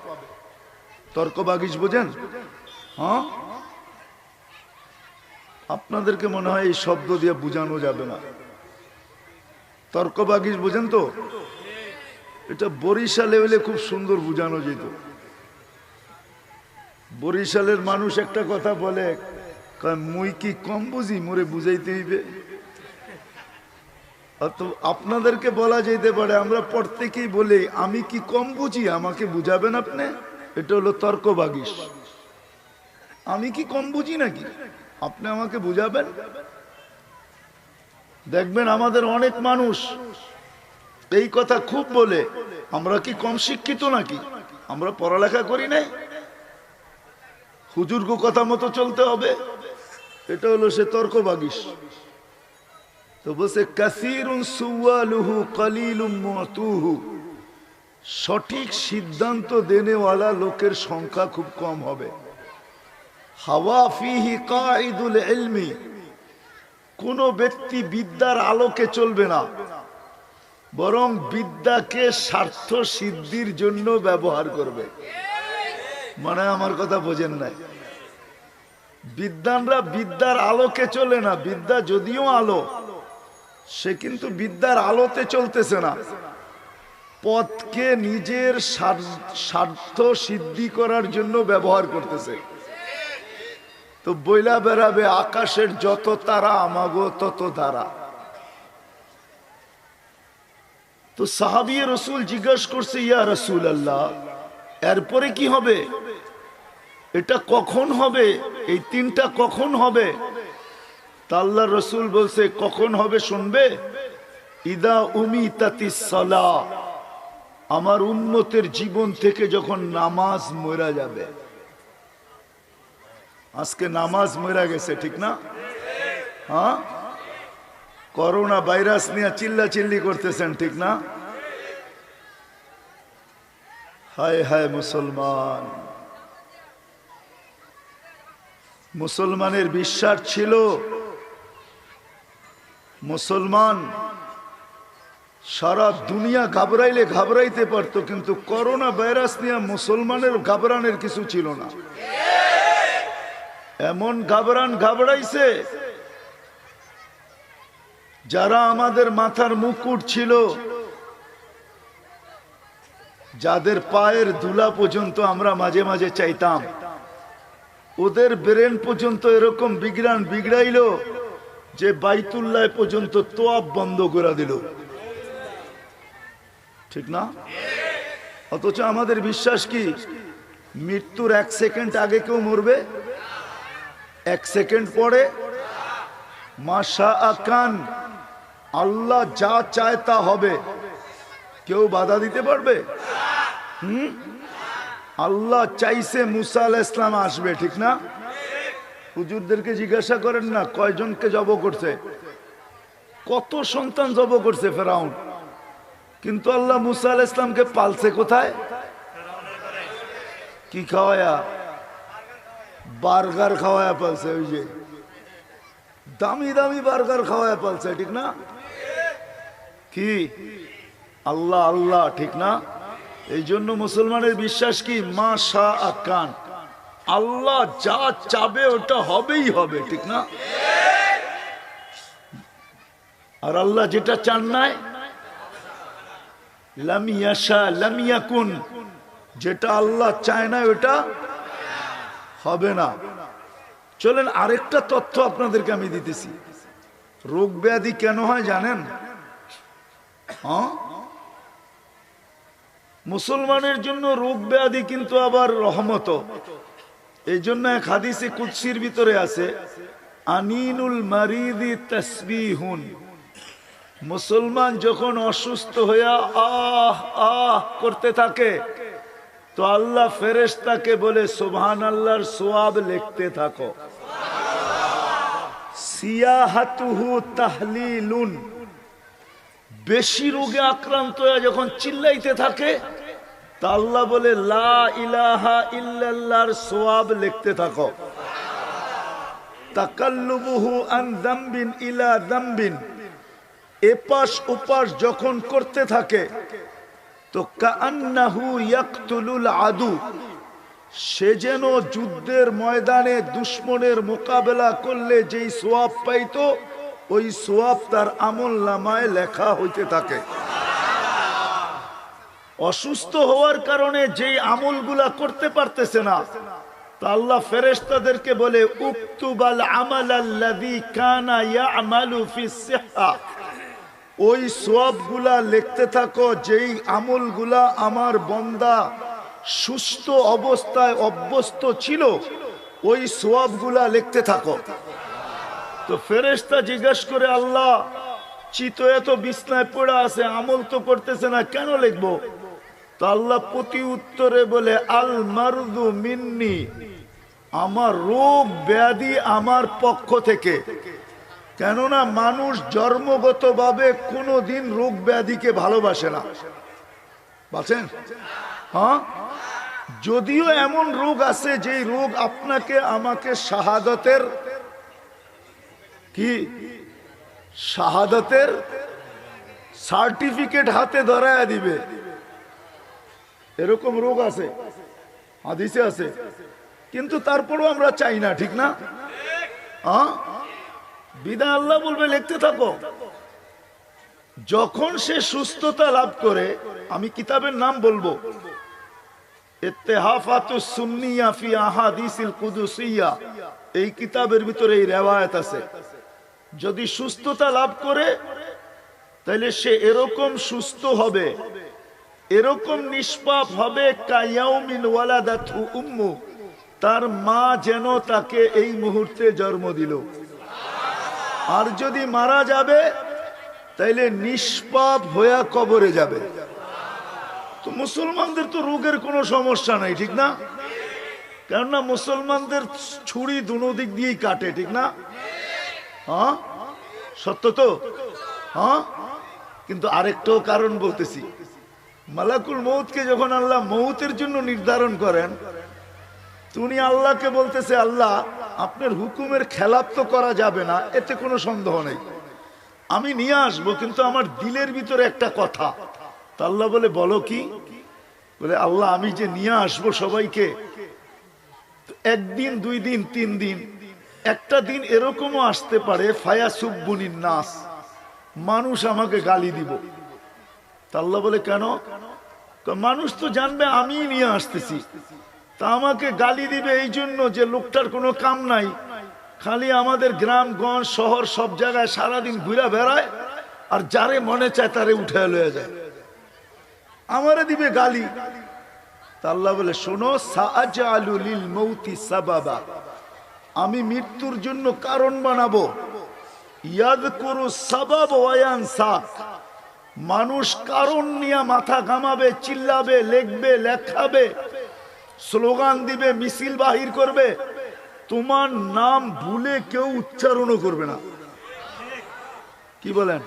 তর্ক বাগিশ বোঝেন? হ্যাঁ, আপনাদেরকে মনে হয় এই শব্দ দিয়ে বোঝানো যাবে না। তর্ক বাগিশ বোঝেন তো? এটা বরিশালে হলে খুব সুন্দর বোঝানো যেত। বরিশালের মানুষ একটা কথা বলে, মুই কি কম বুঝি, মোরে বুঝাইতে হইবে। আপনাদেরকে বলা যেতে পারে, আমরা প্রত্যেকেই বলি আমি কি কম বুঝি, আমাকে বুঝাবেন আপনি। এটা হলো তর্ক বাগিশ। আমি কি কম বুঝি নাকি, আপনি আমাকে বুঝাবেন। দেখবেন আমাদের অনেক মানুষ এই কথা খুব বলে, আমরা কি কম শিক্ষিত নাকি, আমরা পড়ালেখা করি নাই, হুজুর কো কথা মতো চলতে হবে। এটা হলো সে তর্ক বাগিশ। তো বলছে কাসীরুন সুওয়ালুহু কালিলুম মুতুহু, সঠিক সিদ্ধান্ত দেনেওয়ালা লোকের সংখ্যা খুব কম হবে। হাওয়া ফিহি কাঈদুল ইলমি, কোন ব্যক্তি বিদ্যার আলোকে চলবে না, বরং বিদ্যাকে স্বার্থ সিদ্ধির জন্য ব্যবহার করবে। মানে আমার কথা বোঝেন নাই? বিদ্বানরা বিদ্যার আলোকে চলে না। বিদ্যা যদিও আলো, সে কিন্তু বিদ্যার আলোতে চলতেছে না, পথকে নিজের স্বার্থ সিদ্ধি করার জন্য ব্যবহার করতেছে। তো বইলা বেড়াবে আকাশের যত তারা আমাগো তত তারা। তো সাহাবী রাসূল জিজ্ঞাসা করছে, ইয়া রাসূলুল্লাহ, এরপরে কি হবে, এটা কখন হবে, এই তিনটা কখন হবে? তা আল্লাহর রাসূল বলছে কখন হবে শুনবে। ইদা উমিতাতিস সালাহ, আমার উম্মতের জীবন থেকে যখন নামাজ মরা যাবে। আজকে নামাজ মরা গেছে, ঠিক না? হ্যাঁ, করোনা ভাইরাস নিয়ে চিল্লা চিল্লি করতেছেন, ঠিক না? হায় হায় মুসলমান, মুসলমানের বিশ্বাস ছিল মুসলমান সারা দুনিয়া ঘাবড়াইলে ঘাবড়াইতে পারতো, কিন্তু করোনা ভাইরাস নিয়ে মুসলমানের ঘাবড়ানোর কিছু ছিল না। এমন ঘাবড়াইছে, যারা আমাদের মাথার মুকুট ছিল, যাদের পায়ের ধুলা পর্যন্ত আমরা মাঝে মাঝে চাইতাম, ওদের ব্রেন পর্যন্ত এরকম বিগড়াইলো যে বাইতুল্লাহ পর্যন্ত তোয়াব বন্ধ করে দিল, ঠিক না? অথচ আমাদের বিশ্বাস কি, মৃত্যুর 1 সেকেন্ড আগে কেউ মরবে, 1 সেকেন্ড পরে মাশা আকান, আল্লাহ যা চায় তা হবে, কেউ বাধা দিতে পারবে? আল্লাহ চাইছে মুসা আলাইহিস সালাম আসবে, ঠিক না? হুজুরদেরকে জিজ্ঞাসা করেন না কয়জনকে জব করছে, কত সন্তান জব করছে ফেরাউন, কিন্তু আল্লাহ মুসা আলাইহিস সালামকে পালছে কোথায়? কি খাওয়ায়া? বার্গার খাওয়ায়া পালছে। ওই যে দামি দামি বার্গার খাওয়ায়া পালছে, ঠিক না? কি আল্লাহ আল্লাহ, ঠিক না? এই জন্য মুসলমানের বিশ্বাস কি, মা শা আকান, আল্লাহ যা চাবে ওটা হবেই হবে, ঠিক না? আর আল্লাহ যেটা চান নাই, লাম ইয়াশা লাম ইয়াকুন, যেটা আল্লাহ চায় না ওটা হবে না। চলেন আরেকটা তথ্য আপনাদেরকে আমি দিতেছি। রোগ ব্যাধি কেন হয় জানেন? হ্যাঁ, মুসলমানের জন্য রোগ ব্যাধি কিন্তু আবার রহমত। এই জন্য এক হাদিসে কুদসির ভিতরে আছে, আনিনুল মারিদি তাসবিহুন। মুসলমান যখন অসুস্থ হইয়া আহ আহ করতে থাকে তো আল্লাহ ফেরেশতাকে বলে সুবহানাল্লাহর সওয়াব লিখতে থাকো। সিয়াহাতুহু তাহলিলুন। বেশি রোগে আক্রান্ত হয়ে যখন চিল্লাইতে থাকে তা আল্লাহ বলে লা ইলাহা ইল্লাল্লাহর সওয়াব লিখতে থাকো। তাকাল্লুবুহু আন যামবিন ইলা যামবিন। এপাশ ওপাশ যখন করতে থাকে তো কাআন্নাহু ইয়াকতুলুল আদু। সে যেন যুদ্ধের ময়দানে দুশমনের মোকাবেলা করলে যেই সওয়াব পাইতো ওই সওয়াব তার আমলনামায় লেখা হইতে থাকে। অসুস্থ হওয়ার কারণে যেই আমলগুলা করতে পারতেছে না তা আল্লাহ ফেরেশতাদেরকে বলে উকতুবাল আমালাল্লাযী কানা ইয়ামালু ফিস সিহহা। ওই সওয়াবগুলা লিখতে থাকো যেই আমলগুলা আমার বান্দা সুস্থ অবস্থায় অভ্যস্ত ছিল, ওই সওয়াবগুলা লিখতে থাকো। তো ফেরেশতা জিজ্ঞেস করে, আল্লাহ চিতয়ে তো বিছনায় পড়ে আছে, আমল তো করতেছে না, কেন লিখবো? তো আল্লাহ প্রতি উত্তরে বলে আল মারদু মিন্নি। আমার রোগ ব্যাধি আমার পক্ষ থেকে। কেননা মানুষ জন্মগতভাবে কোনোদিন রোগ ব্যাধিকে ভালোবাসে না, বলছেন? হ্যাঁ, যদিও এমন রোগ আছে যেই রোগ আপনাকে আমাকে শাহাদাতের কি শাহাদাতের সার্টিফিকেট হাতে ধরায়া দিবে, এরকম রোগ আছে, হাদিসে আছে। কিন্তু তারপরও আমরা চাই না, ঠিক না? হ্যাঁ, বিধায় আল্লাহ বলবে লিখতে থাকো। যখন সে সুস্থতা লাভ করে, আমি কিতাবের নাম বলবো, ইত্তেহাফাতুস সুন্নিয়া ফি আহাদিসিল কুদুসিয়া, এই কিতাবের ভিতরে এই রিওয়ায়াত আছে। যদি সুস্থতা লাভ করে তাহলে সে এরকম সুস্থ হবে, এরকম নিষ্পাপ হবে, কায়াউমিন ওয়ালাদাতহু উম্মু, তার মা যেন তাকে এই মুহূর্তে জন্ম দিল। আর যদি মারা যাবে তাইলে নিষ্পাপ হয়ে কবরে যাবে। তো মুসলমানদের তো রোগের কোনো সমস্যা নাই, ঠিক না? কেননা মুসলমানদের ছুরি দুনো দিক দিয়েই কাটে, ঠিক না? হ্যাঁ, সত্য তো। হ্যাঁ, কিন্তু আরেকটাও কারণ বলতেছি, মালাকুল মউতকে যখন আল্লাহ মউতের জন্য নির্ধারণ করেন, তুমি আল্লাহকে বলতেছে, আল্লাহ আপনার হুকুমের খেলাপ তো করা যাবে না, এতে কোনো সন্দেহ নেই, আমি নিয়ে আসবো, কিন্তু আমার দিলের ভিতরে একটা কথা। তা আল্লাহ বলে, বলো কি? বলে, আল্লাহ আমি যে নিয়ে আসবো সবাইকে, একদিন, 2 দিন, 3 দিন, একটা দিন এরকমও আসতে পারে ফায়াসুব্বুনিন নাস, মানুষ আমাকে গালি দিব। তা আল্লাহ বলে, কেন? মানুষ তো জানবে আমি নিয়ে আসতেছি, তা আমাকে গালি দিবে এই জন্য যে লোকটার কোনো কাম নাই, খালি আমাদের গ্রামগঞ্জ শহর সব জায়গায় সারাদিন ঘুরে বেড়ায়, আর যারে মনে চায় তারে উঠে লয়ে যায়, আমারে দিবে গালি। তা আল্লাহ বলে, শোনো, সাআজালু লিল মৌতি সাবাবা, আমি মৃত্যুর জন্য কারণ বানাবো। ইয়াযকুরু সাবাব ওয়া ইয়ানসা, মানুষ কারণ নিয়ে মাথা ঘামাবে, চিল্লাবে, লিখবে, লেখাবে, স্লোগান দিবে, মিছিল বাহির করবে, তোমার নাম ভুলে কেউ উচ্চারণও করবে না। কি বলেন?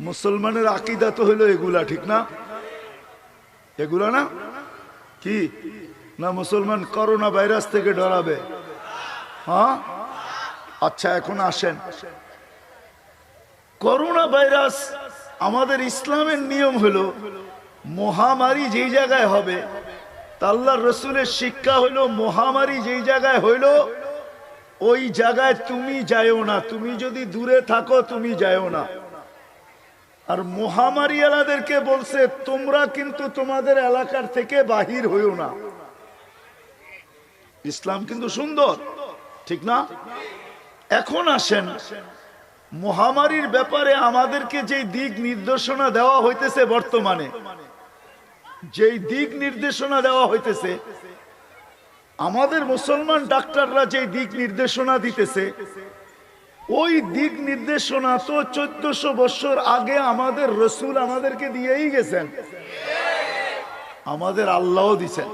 মুসলমানের আকীদা তো হইলো এগুলা, ঠিক না? এগুলা না কি না? মুসলমান করোনা ভাইরাস থেকে ডরাবে। হ্যাঁ, আচ্ছা এখন আসেন, করোনা ভাইরাস, আমাদের ইসলামের নিয়ম হলো মহামারী যেই জায়গায় হবে, আল্লাহর রাসূলের শিক্ষা হইল মহামারী যেই জায়গায় হইল ওই জায়গায় তুমি যাইও না, তুমি যদি দূরে থাকো তুমি যাইও না। আর মহামারী এলাদেরকে বলছে তোমরা কিন্তু তোমাদের এলাকার থেকে বাহির হইও না। ইসলাম কিন্তু সুন্দর, ঠিক না? এখন আসেন, মহামারীর ব্যাপারে আমাদেরকে যেই দিক নির্দেশনা দেওয়া হইতেছে, বর্তমানে যেই দিক নির্দেশনা দেওয়া হইতেছে, আমাদের মুসলমান ডাক্তাররা যেই দিক নির্দেশনা দিতেছে, ওই দিক নির্দেশনা তো 1400 বছর আগে আমাদের রসুল আমাদেরকে দিয়েই গেছেন, আমাদের আল্লাহও দিছেন।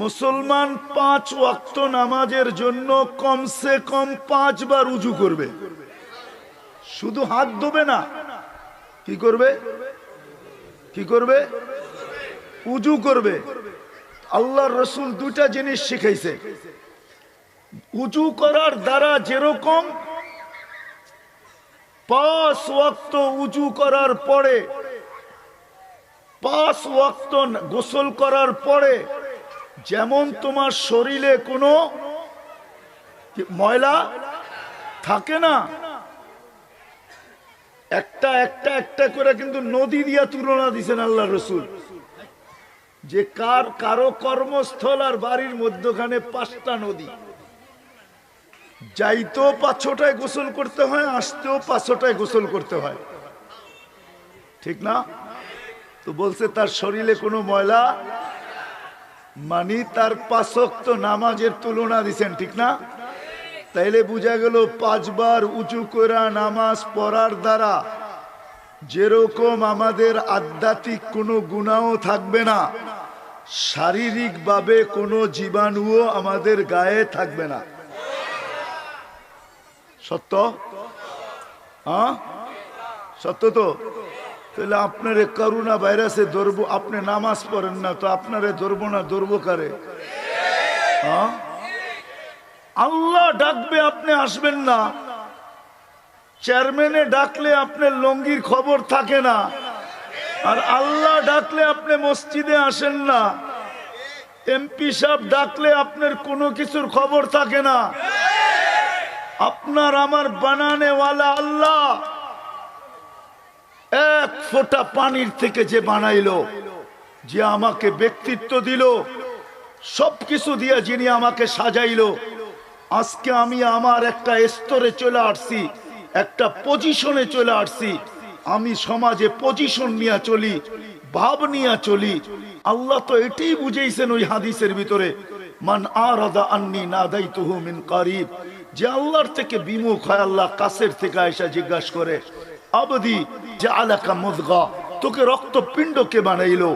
মুসলমান 5 ওয়াক্ত নামাজের জন্য কমসে কম 5 বার উজু করবে, শুধু হাত ধোবে না, কি করবে? কি করবে? উজু করবে। আল্লাহর রসুল 2টা জিনিস শিখাইছে। উজু করার দ্বারা যেরকম 5 ওয়াক্ত উজু করার পরে, 5 ওয়াক্ত গোসল করার পরে যেমন তোমার শরীরে কোনো ময়লা থাকে না, একটা একটা একটা করে কিন্তু নদী দিয়া তুলনা দিছেন আল্লাহ রসুল, যে কারো কর্মস্থল আর বাড়ির মধ্যখানে 5টা নদী, যাইতেও 5-6টায় গোসল করতে হয়, আসতেও 5-6টায় গোসল করতে হয়, ঠিক না? তো বলছে তার শরীরে কোনো ময়লা, মানে তার 5 ওয়াক্ত নামাজের তুলনা দিছেন, ঠিক না? তাইলে বোঝা গেল 5 বার উঁচু করা নামাজ পড়ার দ্বারা যেরকম আমাদের আধ্যাত্মিক কোনো গুনাহও থাকবে না, শারীরিক ভাবে কোনো জীবাণুও আমাদের গায়ে থাকবে না। সত্য? হ্যাঁ, সত্য তো? তাহলে আপনারে করোনা ভাইরাসে ধরবো, আপনি নামাজ পড়েন না, তো আপনারে ধরবো না, ধরবো কারে? হ্যাঁ, আল্লাহ ডাকবে, আপনি আসবেন না। চেয়ারম্যানে ডাকলে আপনার লঙ্গির খবর থাকে না, আর আল্লাহ ডাকলে আপনি মসজিদে আসেন না। এমপি সাহেব ডাকলে আপনার কোনো কিছুর খবর থাকে না। আপনার আমার বানানেওয়ালা আল্লাহ, 1 ফোঁটা পানির থেকে যে বানাইলো, যে আমাকে ব্যক্তিত্ব দিল, সবকিছু দিয়ে যিনি আমাকে সাজাইলো, আজকে আমি আমার একটা স্তরে চলে আসছি, একটা পজিশনে চলে আসছি। আমি সমাজে পজিশন নিয়ে চলি, ভাব নিয়ে চলি। আল্লাহ তো এটাই বুঝাইছেন ওই হাদিসের ভিতরে, মান আরাদা আন্নি নাদাইতুহু মিন কারিব, যে আল্লাহর থেকে বিমুখ হয়, আল্লাহ কাছের থেকে আয়েশা জিজ্ঞাসা করে, আবদি জাআলাকা মুযগা, তোকে রক্তপিণ্ড কে বানাইলো?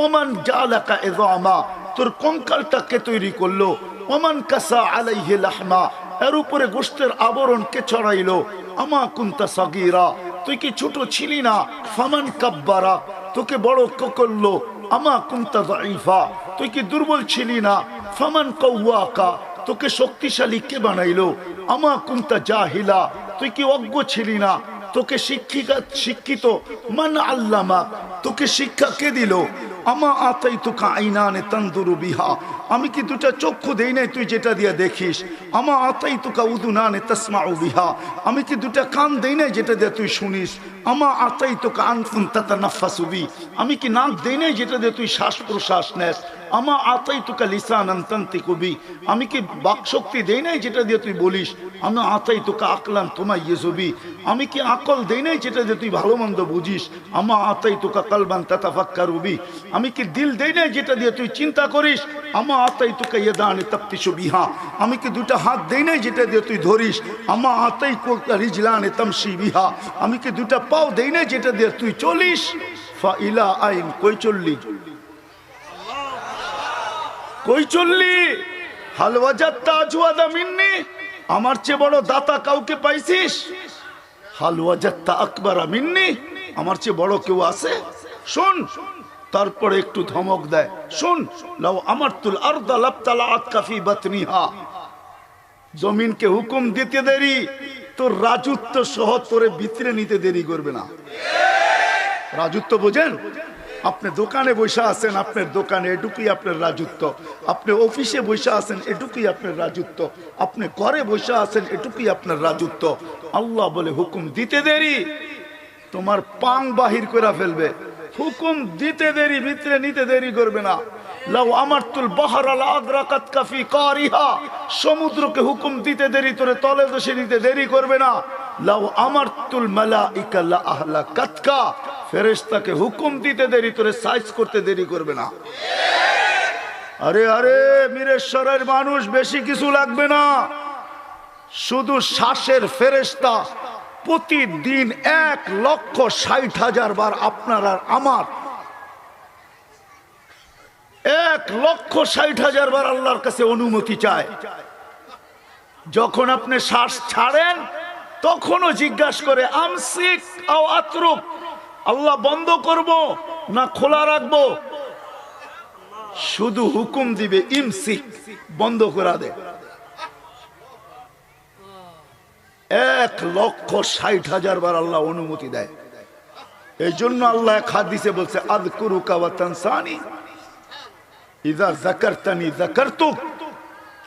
ওমান জাআলাকা ইযামা, তোর কঙ্কালটা কে তৈরি করলো? ওমান কাসা আলাইহি লাহমা, এর উপরে গোশতের আবরণ কে ছড়াইলো? আমা কুনতা সাগীরা, তুই কি ছোট ছিলি না? ফামান কাব্বারা, তোকে বড় কে করলো? আমা কুনতা যায়ীফা, তুই কি দুর্বল ছিলি না? ফামান কাওয়াকা, তোকে শক্তিশালী কে বানাইলো? আমা কুনতা জাহিলা, তুই কি অজ্ঞ ছিলি না? তোকে শিক্ষিত মান আল্লামা, তোকে শিক্ষা কে দিল? আমা আতাইতুকা আইনানে তানদুরু বিহা, আমি কি 2টা চক্ষু দেই নাই তুই যেটা দিয়ে দেখিস? আমা আতাইতুকা উদুনানে তাসমাউ বিহা, আমি কি 2টা কান দেই নাই যেটা দিয়ে তুই শুনিস? আমা আতাইতুকা আনফুন তাতানাফাসু বি, আমি কি নাক দেই নাই যেটা দিয়ে তুই শ্বাস প্রশ্বাস নেস? আমা আতাইতুকা লিসানান তানতিকু বি, আমি কি বাকশক্তি দেই নাই যেটা দিয়ে তুই বলিস? আমা আতাইতুকা আকলান তুমাইয়িজু বি, আমি কি আকল দেই নাই যেটা দিয়ে তুই ভালো মন্দ বুঝিস? আমা আতাইতুকা কলবান তাতাফাক্কারু বি, আমি কি দিল দেই নাই যেটা দিয়ে তুই চিন্তা করিস? আমা আতাইতুকা ইয়াদানি তাফতিশু বিহা, আমি কি 2টা হাত দেই নাই যেটা দিয়ে তুই ধরিস? আমা আতাইতুকা রিজলানি তামশি বিহা, আমি কি 2টা পাও দেই নাই যেটা দিয়ে তুই চলিস? ফা ইলা আইন, কই চললি? কই চললি? হাল ওয়াজাদতা আজওয়াদা মিন্নি, আমার চেয়ে বড় দাতা কাউকে পাইছিস? হাল ওয়াজাদতা আকবারা মিন্নি, আমার চেয়ে বড় কেউ আছে? শুন, তারপরে একটু ধমক দেয়, শুন, লাউ আমারতুল আরদা লাবতালাআত কাফি বাতনিহা, জমিনকে হুকুম দিতে দেরি, তোর রাজত্ব সহ তোরে ভিতরে নিতে দেরি করবে না। রাজত্ব বোঝেন? আপনি দোকানে বসে আছেন, আপনার দোকানে, এটুকুই আপনার রাজত্ব। আপনি অফিসে বসে আছেন, এটুকুই আপনার রাজত্ব। আপনি ঘরে বসে আছেন, এটুকুই আপনার রাজত্ব। আল্লাহ বলে হুকুম দিতে দেরি, তোমার পাং বাহির করে ফেলবে। হুকুম দিতে দেরি, ভিতরে নিতে দেরি করবে না। লাউ আমারতুল বাহরা লা আদরাকাত কাফি কারিহা, সমুদ্রকে হুকুম দিতে দেরি, তোরে তলে দোষে নিতে দেরি করবে না। লাউ আমারতুল মালাইকা লা আহলাকাতকা, ফেরেশতাকে হুকুম দিতে দেরি করে সাইজ করতে দেরি করবে না। আরে আরে মিরেশ্বরের মানুষ, বেশি কিছু লাগবে না, শুধু শ্বাসের ফেরেশতা প্রতিদিন 1,60,000 বার আপনার আর আমার 1,60,000 বার আল্লাহর কাছে অনুমতি চায়। যখন আপনি শ্বাস ছাড়েন তখনও জিজ্ঞাসা করে আমসিক আও আতরুক, আল্লাহ বন্ধ করব না খোলা রাখবো? শুধু হুকুম দিবে ইমসিক, বন্ধ করা দে। 1,60,000 বার আল্লাহ অনুমতি দেয়। এই জন্য আল্লাহ এক হাদিসে বলছে আযকুরুকা ওয়া তানসানি ইযা যাকারতানি যাকারতুক,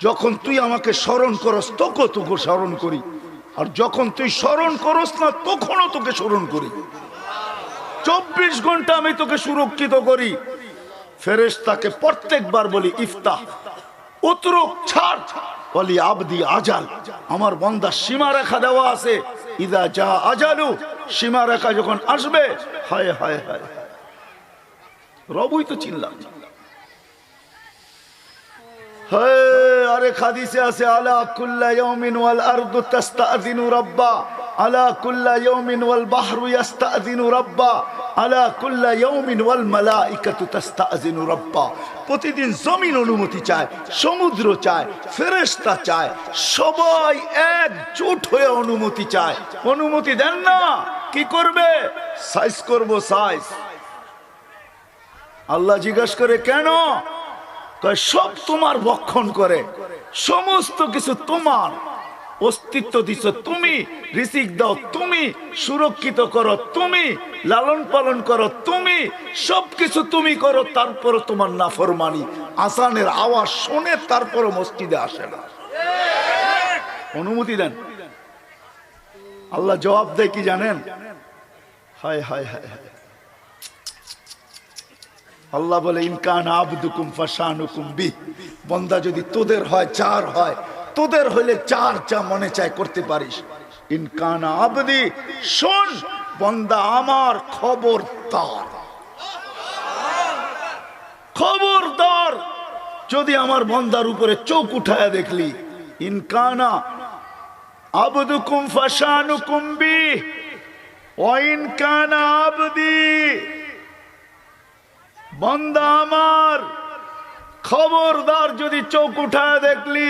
যখন তুই আমাকে স্মরণ করস তোকে স্মরণ করি, আর যখন তুই স্মরণ করস না তখনও তোকে স্মরণ করি। 24 ঘন্টা আমি তোকে সুরক্ষিত করি। ফেরেশতাকে প্রত্যেকবার বলি ইফতাহ উতরুক, ছাড়, বলি আবদি আজাল, আমার বান্দা সীমা রেখা দেওয়া আছে। ইদা যা আজালু, সীমা রেখা যখন আসবে, হায় হায় হায়, রবই তো চিনলাম। আরেক হাদিসে আছে আলা কুল্লা ইয়াউমিন ওয়াল আরদু তাস্তাযিনু রাব্বা, আলা কুল্লা ইয়াউমিন ওয়াল বাহরু ইস্তাযিনু রাব্বা, আলা কুল্লা ইয়াউমিন ওয়াল মালাইকাতু তাস্তাযিনু রাব্বা। প্রতিদিন জমিন অনুমতি চায়, সমুদ্র চায়, ফেরেশতা চায়, সবাই একজোট হয়ে অনুমতি চায়। অনুমতি দেন না, কি করবে? সাইজ করব, সাইজ। আল্লাহ জিজ্ঞাসা করে কেন? সব তোমার ভক্ষণ করে, সমস্ত কিছু তোমার, অস্তিত্ব দিছ তুমি, রিজিক দাও তুমি, সুরক্ষিত করো তুমি, লালন পালন করো তুমি, সবকিছু তুমি করো, তারপরও তোমার নাফরমানি। আজানের আওয়াজ শুনে তারপরও মসজিদে আসে না। অনুমতি দেন। আল্লাহ জবাব দেয় কি জানেন? হায় হায় হায় হায়, আল্লাহ বলে ইনকান আবদুকুম ফাশানুকুম বি, বান্দা যদি তোদের হয়, চার হয়, তোদের হইলে চার যা মনে চায় করতে পারিস। ইনকান আবদি, শোন বান্দা আমার, খবরদার খবরদার, যদি আমার বান্দার উপরে চোখ উঠায় দেখলি, ইনকানা আবদুকুম ফাশানুকুম বি ওয়া ইনকানা আবদি, বান্দা আমার খবরদার যদি চোখ উঠায় দেখলি,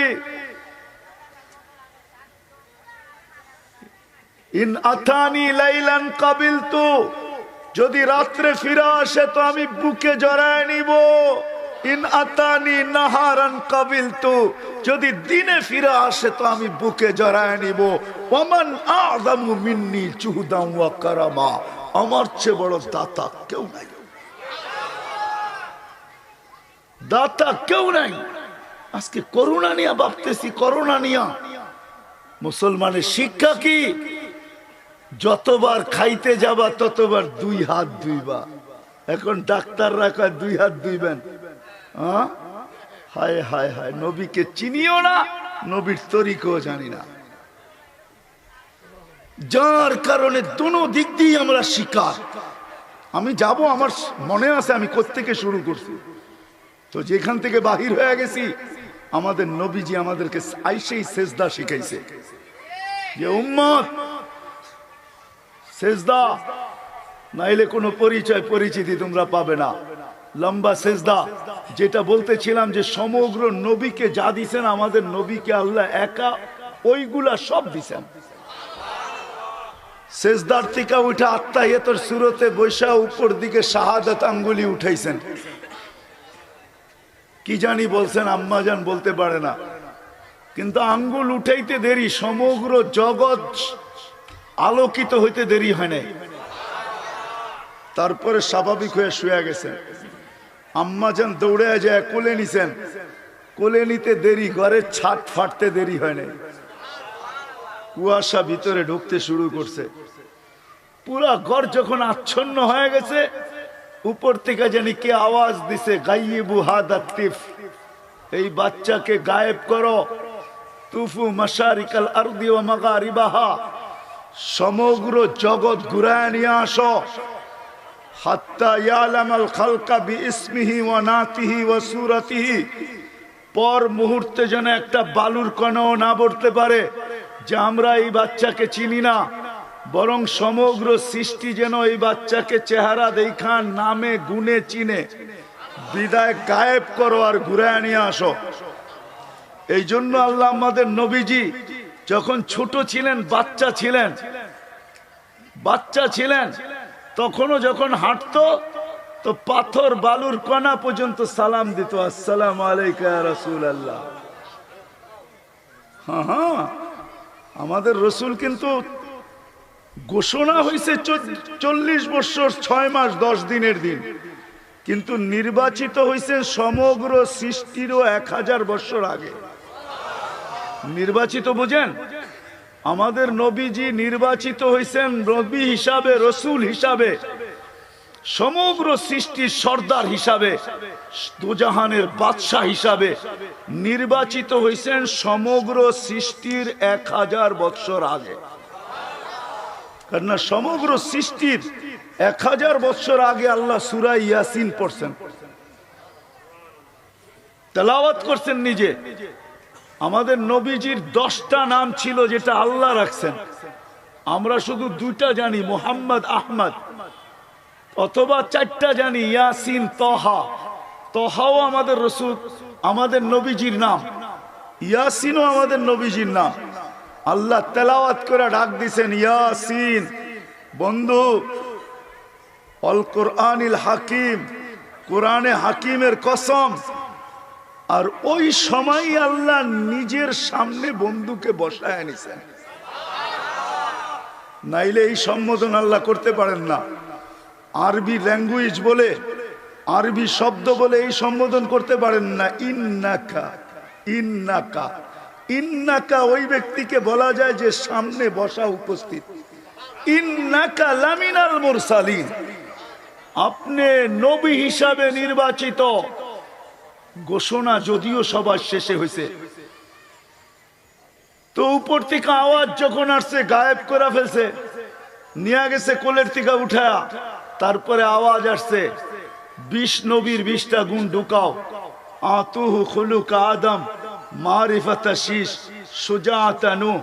ইন আতানি লাইলান কাবিলতু, যদি রাত্রে ফিরে আসে তো আমি বুকে জড়ায় নিব। ইন আতানি নাহারান কাবিলতু, যদি দিনে ফিরে আসে তো আমি বুকে জড়ায় নিব। ওমান আযামু মিন্নি জুহদান ওয়া কারামা, আমার চেয়ে বড় দাতা কেউ নাই, দাতা কেউ নাই। আজকে করোনা নিয়ে ভাবতেছি, করোনা নিয়ে মুসলমানের শিক্ষা কি? যতবার খাইতে যাবা ততবার 2 হাত ধুইবা। এখন ডাক্তাররা কয় 2 হাত ধুইবেন। হায় হায় হায়, নবীকে চিনিও না, নবীর তরিকও জানি না, যার কারণে দোনো দিক দিয়ে আমরা শিকার। আমি যাব, আমার মনে আছে আমি কোত্থেকে শুরু করছি, তো যেখান থেকে বাহির হয়ে গেছি, আমাদের নবীজি আমাদেরকে আইসেই সেজদা শিখাইছে যে উম্মত সেজদা, নাইলে কোনো পরিচয় পরিচিতি তোমরা পাবে না। লম্বা সেজদা, যেটা বলতেছিলাম যে সমগ্র নবীকে যা দিছেন, আমাদের নবীকে আল্লাহ একা ওইগুলা সব দিছেন। সেজদার থেকে উঠে আত্মাহিয়াতের সুরতে বৈশা উপর দিকে শাহাদাত আঙ্গুলি উঠাইছেন। কি জানি বলছেন, আম্মাজান বলতে পারে না, কিন্তু আঙ্গুল উঠাইতে দেরি, সমগ্র জগৎ আলোকিত হইতে দেরি হয় নাই। তারপরে স্বাভাবিক হয়ে শুয়ে গেছেন। আম্মাজান দৌড়ে যায় কোলে নিছেন, কোলে নিতে দেরি, ঘরের ছাদ ফাটতে দেরি হয় নাই। কুয়াশা ভিতরে ঢুকতে শুরু করছে, পুরা ঘর যখন আচ্ছন্ন হয়ে গেছে, উপর থেকে জানি কে আওয়াজ দিছে, গাইবু হাদা তিফ, এই বাচ্চাকে গায়েব করো। তুফু মাশারিকাল আরদি ওয়া মাগারিবাহা, সমগ্র জগৎ ঘুরায় নিয়ে আসো, হাত্তা ইয়ালামাল খালকা বিইসমিহি ওয়া নাতিহি ওয়া সূরাতিহি, পর মুহূর্তে যেন একটা বালুর কণাও না পড়তে পারে যে আমরা এই বাচ্চাকে চিনি না, বরং সমগ্র সৃষ্টি যেন এই বাচ্চাকে চেহারা দেখা নামে গুণে চিনে। বিদায় গায়েব করো আর ঘুরায় নিয়ে আসো। এই জন্য আল্লাহ আমাদের নবীজি যখন ছোট ছিলেন, বাচ্চা ছিলেন, তখনও যখন হাঁটতো তো পাথর বালুর কণা পর্যন্ত সালাম দিত, আসসালামু আলাইকা ইয়া রাসূলুল্লাহ। হ্যাঁ, আমাদের রসুল কিন্তু ঘোষণা হয়েছে 40 বছর 6 মাস 10 দিনের দিন, কিন্তু নির্বাচিত হয়েছেন সমগ্র সৃষ্টিরও 1000 বছর আগে। নির্বাচিত বুঝেন, আমাদের নবীজি নির্বাচিত হয়েছেন নবী হিসাবে, রসুল হিসাবে, সমগ্র সৃষ্টির সর্দার হিসাবে, দুজাহানের বাদশাহ হিসাবে নির্বাচিত হয়েছেন সমগ্র সৃষ্টির 1000 বছর আগে। কারণ সমগ্র সৃষ্টির 1000 বছর আগে আল্লাহ সূরা ইয়াসিন পড়ছেন, তেলাওয়াত করছেন নিজে। আমাদের নবীজির 10টা নাম ছিল যেটা আল্লাহ রাখছেন, আমরা শুধু 2টা জানি, মুহাম্মদ, আহমদ, অথবা 4টা জানি, ইয়াসিন, তহা। তহাও আমাদের রসুল, আমাদের নবীজির নাম, ইয়াসিনও আমাদের নবীজির নাম। আল্লাহ তেলাওয়াত করে ডাক দিছেন ইয়াসিন, বন্ধু, অল কোরআনিল হাকিম, কোরআনে হাকিমের কসম। আর ওই সময় আল্লাহ নিজের সামনে বন্ধুকে বসায় নিছেন, নাইলে এই সম্বোধন আল্লাহ করতে পারেন না। আরবি ল্যাঙ্গুয়েজ বলে, আরবি শব্দ বলে এই সম্বোধন করতে পারেন না। ইন্নাকা, ইন্নাকা, ইন্নাকা ওই ব্যক্তিকে বলা যায় যে সামনে বসা, উপস্থিত। ইন্নাকা লামিনাল মুরসালিন, আপনি নবী হিসাবে নির্বাচিত। ঘোষণা যদিও সবার শেষে হয়েছে, তো উপর থেকে আওয়াজ যখন আসছে গায়েব করে ফেলছে, নিয়ে গেছে কোলের থেকে উঠা, তারপরে আওয়াজ আসছে 20 নবীর 20টা গুণ ঢুকাও। আতুহু খুলুকা আদম, মারিফাতা শীশ, সুজাআতা নূহ,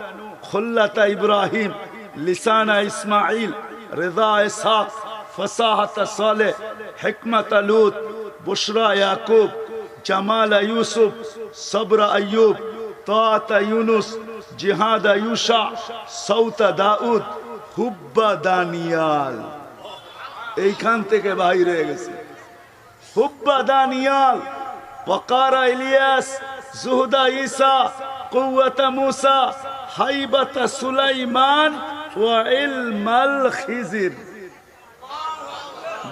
খুল্লাতা ইব্রাহিম, লিসানা ইসমাইল, রিদা ইসহাক, ফাসাহাতা সালেহ, হিকমাতা লূত, বুশরা ইয়াকুব, জামালা ইউসুফ, সবরা আইয়ুব, তাআতা ইউনুস, জিহাদা ইউশা, সৌতা দাউদ, হুব্বা দানিয়াল। এইখান থেকে বাইরে হয়ে গেছে হুব্বা দানিয়াল, ওয়াকারা ইলিয়াস, জুহদা ঈসা, কুওয়াতা মূসা, হাইবাতা সুলাইমান, ওয়া ইলমাল খিজির।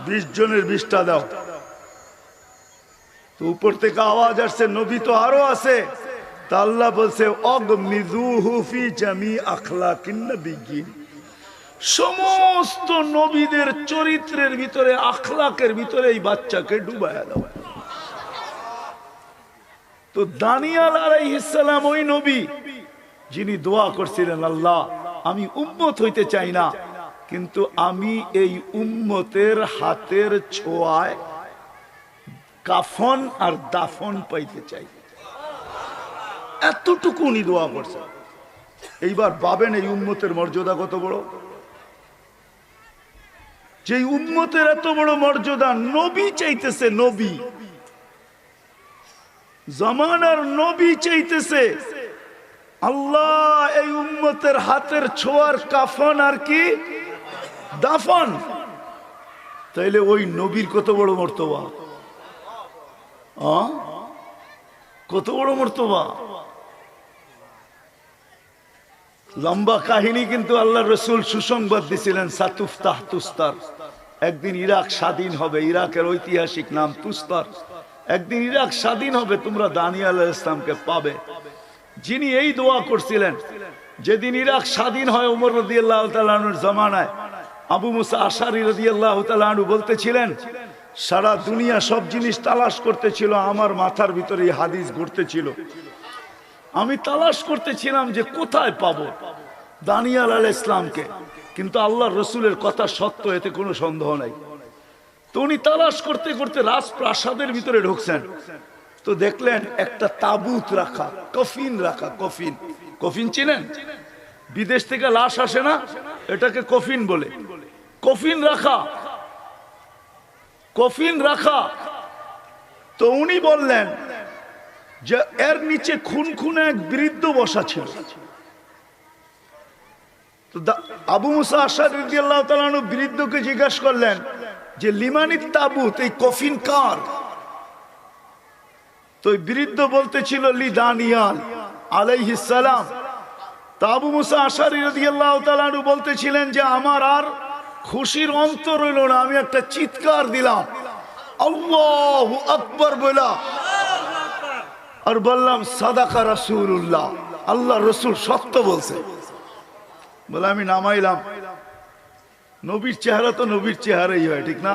20 জনের 20টা দাও। তো উপর থেকে আওয়াজ আসছে, নবী তো আরো আছে। তা আল্লাহ বলছে অগমিযুহু ফি জামি আখলাকিন নবিয়্যিন, সমস্ত নবীদের চরিত্রের ভিতরে, আখলাকের ভিতরে এই বাচ্চাকে ডুবায়া দাও। তো দানিয়াল আলাইহিস সালাম ওই নবী যিনি দোয়া করছিলেন, আল্লাহ আমি উম্মত হইতে চাই না, কিন্তু আমি এই উম্মতের হাতের ছোঁয়ায় কাফন আর দাফন পাইতে চাই। এতটুকু উনি দোয়া করছেন। এইবার ভাবেন এই উম্মতের মর্যাদা কত বড়। যে উম্মতের এত বড় মর্যাদা, নবী চাইতেছে, নবী, জামানার নবী চাইতেছে আল্লাহ এই উম্মতের হাতের ছোঁয়ার কাফন আর কি দাফন। তাইলে ওই নবীর কত বড় মর্তবা, কত বড় মর্তবা। লম্বা কাহিনী, কিন্তু আল্লাহ রসুল সুসংবাদ দিছিলেন সাতুফতাহ তুস্তার, একদিন ইরাক স্বাধীন হবে। ইরাকের ঐতিহাসিক নাম তুস্তার। একদিন ইরাক স্বাধীন হবে, তোমরা দানিয়াল আলাইহিস সালামকে পাবে। যিনি এই দোয়া করছিলেন, যেদিন ইরাক স্বাধীন হয় ওমর রাদিয়াল্লাহু তাআলা আনহুর জামানায়, আবু মুসা আশআরী রাদিয়াল্লাহু তাআলা আনহু বলতেছিলেন, সারা দুনিয়া সব জিনিস তালাশ করতেছিল, আমার মাথার ভিতরে এই হাদিস ঘুরতেছিল। আমি তালাশ করতেছিলাম যে কোথায় পাবো। দানিয়াল আলাইহিস ইসলামকে, কিন্তু আল্লাহর রসুলের কথা সত্য, এতে কোনো সন্দেহ নাই। তো উনি তালাশ করতে করতে রাজপ্রাসাদের ভিতরে ঢুকছেন, তো দেখলেন একটা তাবুত রাখা, কফিন রাখা। কফিন, কফিন চিনেন? বিদেশ থেকে লাশ আসে না, এটাকে কফিন বলে। কফিন রাখা, কফিন রাখা। তো উনি বললেন যে এর নিচে খুন খুন এক বৃদ্ধ বসা ছিল। তো আবু মুসা আশআরী রাদিয়াল্লাহু তাআলা আনহু বৃদ্ধকে জিজ্ঞাসা করলেন যে লিমানিত তাবুত, এই কফিন কার? তো বৃদ্ধ বলতেছিল লি দানিয়াল আলাইহিস সালাম। তা আবু মুসা আশআরী রাদিয়াল্লাহু তাআলা আনহু বলতেছিলেন যে আমার আর খুশির অন্ত রইল না, আমি একটা চিৎকার দিলাম আল্লাহু আকবার বলা, আর বললাম সাদাকা রাসূলুল্লাহ, আল্লাহ রসুল সত্য বলছে। বলে আমি নামাইলাম। নবীর চেহারা তো নবীর চেহারাই হয়, ঠিক না?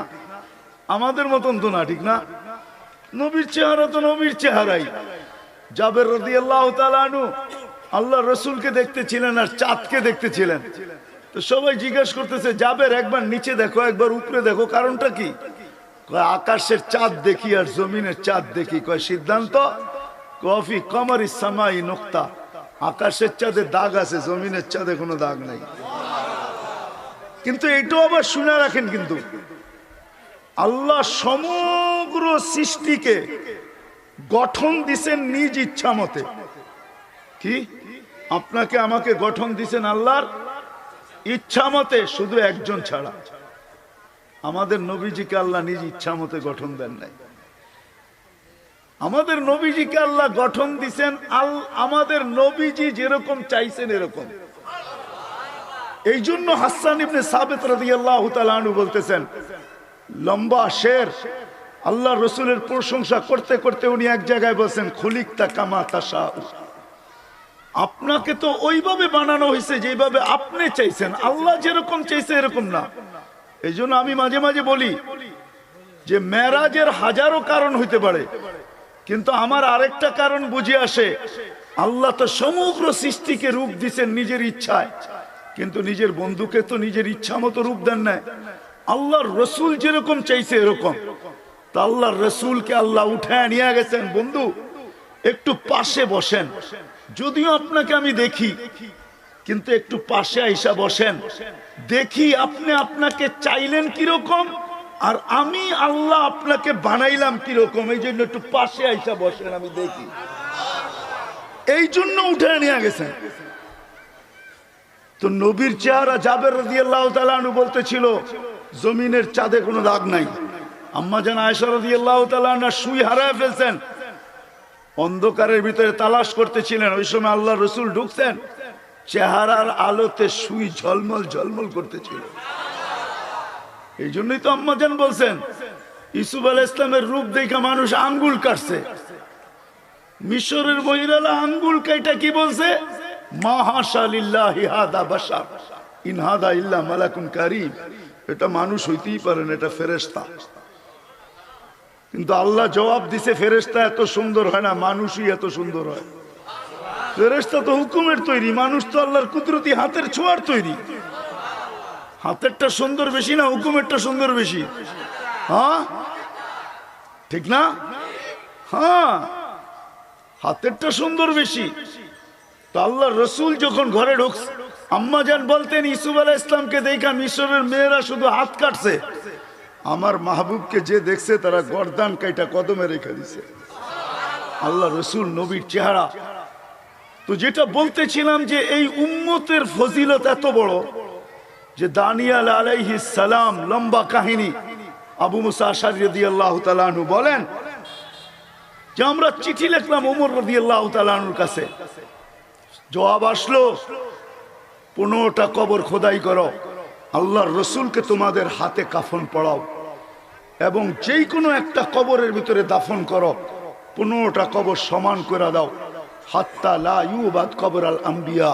আমাদের মতন তো না, ঠিক না? নবীর চেহারা তো নবীর চেহারাই। জাবের রাদিয়াল্লাহু তাআলা আনহু আল্লাহ রসুলকে দেখতেছিলেন আর চাঁদকে দেখতেছিলেন। তো সবাই জিজ্ঞেস করতেছে জাবের একবার নিচে দেখো, একবার উপরে দেখো, কারণটা কি? আকাশের চাঁদ দেখি আর জমিনের চাঁদ দেখি। কয় সিদ্ধান্ত কফি কমারি সামাই নোক্তা, আকাশের চাঁদে দাগ আছে, জমিনের চাঁদে কোনো দাগ নাই। কিন্তু এটাও আবার শুনে রাখেন, কিন্তু আল্লাহ সমগ্র সৃষ্টিকে গঠন দিছেন নিজ ইচ্ছা মতে। কি আপনাকে আমাকে গঠন দিছেন আল্লাহর ইচ্ছা মতে, শুধু একজন ছাড়া। আমাদের নবীজিকে আল্লাহ নিজ ইচ্ছা মতে গঠন দেন নাই। আমাদের নবীজিকে আল্লাহ গঠন দিছেন আমাদের নবীজি যেরকম চাইছেন এরকম। এই জন্য হাসান ইবনে সাবিত রাদিয়াল্লাহু তাআলা আনহু বলতেছেন, লম্বা শের, আল্লাহ রসুলের প্রশংসা করতে করতে উনি এক জায়গায় বলছেন খুলিকতা কামা তাশাউ, আপনাকে তো ওইভাবে বানানো হয়েছে যেভাবে আপনি চাইছেন, আল্লাহ যেরকম চাইছে এরকম না। এই জন্য আমি মাঝে মাঝে বলি যে মেরাজের হাজারো কারণ হইতে পারে, কিন্তু আমার আরেকটা কারণ বুঝে আসে, আল্লাহ তো সমগ্র সৃষ্টিকে রূপ দিচ্ছেন নিজের ইচ্ছায়, কিন্তু নিজের বন্ধুকে তো নিজের ইচ্ছা মতো রূপ দেন নাই। আল্লাহর রসুল যেরকম চাইছে এরকম। তা আল্লাহর রসুলকে আল্লাহ উঠায় নিয়ে গেছেন, বন্ধু একটু পাশে বসেন, যদিও আপনাকে আমি দেখি, কিন্তু একটু পাশে আইসা বসেন, দেখি আপনি আপনাকে চাইলেন কিরকম আর আমি আল্লাহ আপনাকে বানাইলাম কিরকম। এই জন্য একটু পাশে আইসা বসেন, আমি দেখি। এই জন্য উঠে নিয়ে গেছেন। তো নবীর চেহারা জাবের রাদিয়াল্লাহু তাআলা আনহু বলতেছিল জমিনের চাঁদে কোনো দাগ নাই। আম্মা জান আয়েশা রাদিয়াল্লাহু তাআলা আনহা সুই হারায় ফেলছেন, অন্ধকারের ভিতরে তালাশ করতেছিলেন। ওই সময় আল্লাহ রসুল ঢুকছেন, চেহারার আলোতে সুই ঝলমল ঝলমল করতেছিল। এই জন্যই তো আম্মা জান বলছেন ইউসুফ আলাইহিস সালামের রূপ দেখে মানুষ আঙ্গুল কাটছে। মিশরের মহিলারা আঙ্গুল কাইটা কি বলছে, মা হাশা লিল্লাহি হাদা বাশার ইন হাদা ইল্লা মালাকুন কারীম, এটা মানুষ হইতেই পারে না, এটা ফেরেশতা। কিন্তু আল্লাহ জবাব দিছে ফেরেশতা এত সুন্দর হয় না, মানুষই এত সুন্দর হয়। ফেরেশতা তো হুকুমের তৈরি, মানুষ তো আল্লাহর কুদরতি হাতের ছোঁয়ার তৈরি। হাতেরটা সুন্দর বেশি না হুকুমেরটা সুন্দর বেশি? হ্যাঁ ঠিক না? হ্যাঁ হাতেরটা সুন্দর বেশি। তো আল্লাহ রসুল যখন ঘরে ঢুকছে, আম্মা জান বলতেন ইউসুফ আলাইহিস সালামকে দেখা মিশরের মেয়েরা শুধু হাত কাটছে, আমার মাহবুবকে যে দেখছে তারা গর্দান কাইটা কদমে রেখে দিছে। আল্লাহ রসুল নবীর চেহারা। তো যেটা বলতেছিলাম যে এই উম্মতের ফজিলত এত বড় যে দানিয়াল আলাইহিস সালাম, লম্বা কাহিনী। আবু মুসা আশআরী রাদিয়াল্লাহু তাআলা আনহু বলেন যে আমরা চিঠি লিখলাম ওমর রাদিয়াল্লাহু তাআলা আনহুর কাছে, জবাব আসলো 15টা কবর খোদাই করো, আল্লাহর রসুলকে তোমাদের হাতে কাফন পড়াও এবং যেই কোনো একটা কবরের ভিতরে দাফন করো, 15টা কবর সমান করে দাও, হাত্তা লা ইউবাদ কবর আল আম্বিয়া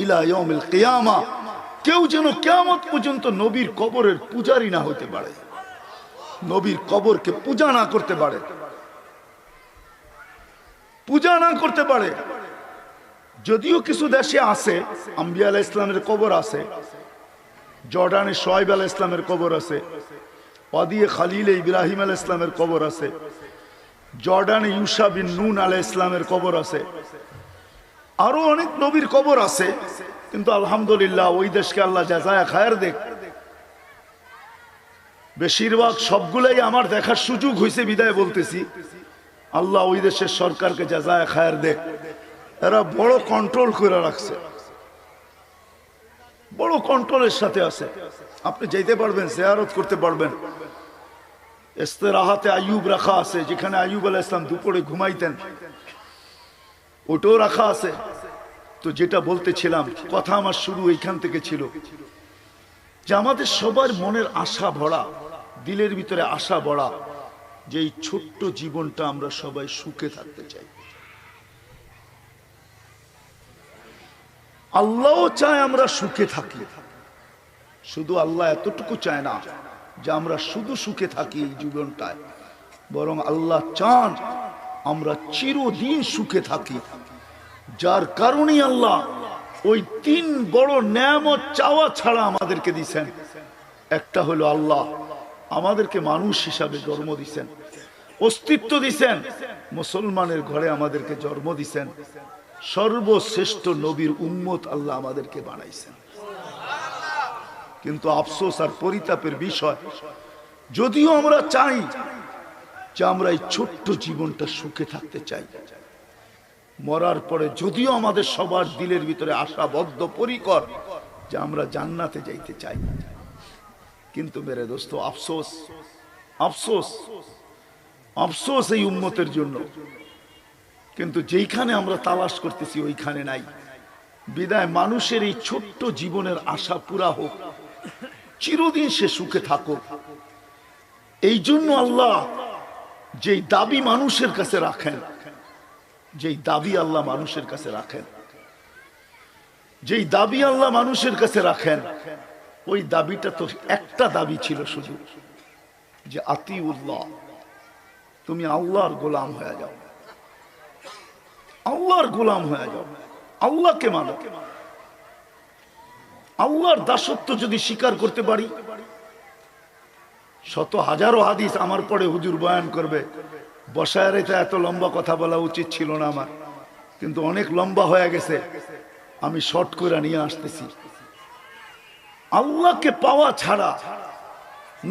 ইলা ইয়াউমিল কিয়ামা, কেউ যেন কিয়ামত পর্যন্ত নবীর কবরের পূজারি না হতে পারে, নবীর কবরকে পূজা না করতে পারে, পূজা না করতে পারে। যদিও কিছু দেশে আছে আম্বিয়া আলাইহিস ইসলামের কবর আছে, জর্ডানে শোয়েব আলাইহিস ইসলামের কবর আছে, ওয়াদিয়ে খালিলে ইব্রাহিম আলাইহিস ইসলামের কবর আছে, জর্ডানে ইউসা বিন নুন আলাইহিস ইসলামের কবর আছে, আরো অনেক নবীর কবর আছে। কিন্তু আলহামদুলিল্লাহ ওই দেশকে আল্লাহ জাযায়ে খায়ের দেখ, বেশিরভাগ সবগুলাই আমার দেখার সুযোগ হয়েছে বিদায় বলতেছি, আল্লাহ ওই দেশের সরকারকে জাযায়ে খায়ের দেখ, এরা বড় কন্ট্রোল করে রাখছে, বড় কন্ট্রোলের সাথে আছে। আপনি যেতে পারবেন, জিয়ারত করতে পারবেন। ইস্তেরাহাতে আইয়ুব রাখা আছে, যেখানে আইয়ুব আলাইহিস সালাম দুপুরে ঘুমাইতেন, ওটাও রাখা আছে। তো যেটা বলতেছিলাম, কথা আমার শুরু এইখান থেকে ছিল যে আমাদের সবার মনের আশা ভরা, দিলের ভিতরে আশা ভরা, যে এই ছোট্ট জীবনটা আমরা সবাই সুখে থাকতে চাই। আল্লাহও চায় আমরা সুখে থাকি, শুধু আল্লাহ এতটুকু চায় না যে আমরা শুধু সুখে থাকি এই জীবনটায়, বরং আল্লাহ চান আমরা চিরদিন সুখে থাকি। যার কারণে আল্লাহ ওই 3 বড় নেয়ামত চাওয়া ছাড়া আমাদেরকে দিয়েছেন। একটা হলো আল্লাহ আমাদেরকে মানুষ হিসাবে জন্ম দিয়েছেন, অস্তিত্ব দিয়েছেন, মুসলমানের ঘরে আমাদেরকে জন্ম দিয়েছেন, সর্বশ্রেষ্ঠ নবীর উম্মত আল্লাহ আমাদেরকে বানাইছেন। কিন্তু আফসোস আর পরিতাপের বিষয়, যদিও আমরা চাই যে আমরা এই ছোট্ট জীবনটা সুখে থাকতে চাই, মরার পরে যদিও আমাদের সবার দিলের ভিতরে আশাবদ্ধ পরিকর যে আমরা জান্নাতে যাইতে চাই, কিন্তু মেরে দোস্ত আফসোস, আফসোস, আফসোস এই উম্মতের জন্য। কিন্তু যেইখানে আমরা তালাশ করতেছি ওইখানে নাই। বিদায় মানুষের এই ছোট্ট জীবনের আশা পুরা হোক, চিরদিন সে সুখে থাকুক, এই জন্য আল্লাহ যেই দাবি মানুষের কাছে রাখেন, যেই দাবি আল্লাহ মানুষের কাছে রাখেন, যেই দাবি আল্লাহ মানুষের কাছে রাখেন, ওই দাবিটা তো একটা দাবি ছিল শুধু, যে আতিউল্লাহ, তুমি আল্লাহর গোলাম হয়ে যাও, আল্লাহর গোলাম হয়ে যাও, আল্লাহকে মানো। আল্লাহর দাসত্ব যদি স্বীকার করতে পারি, শত হাজারো হাদিস আমার পরে হুজুর বয়ান করবে, বসায় রেখে এত লম্বা কথা বলা উচিত ছিল না আমার, কিন্তু অনেক লম্বা হয়ে গেছে, আমি শর্ট করে নিয়ে আসতেছি। আল্লাহকে পাওয়া ছাড়া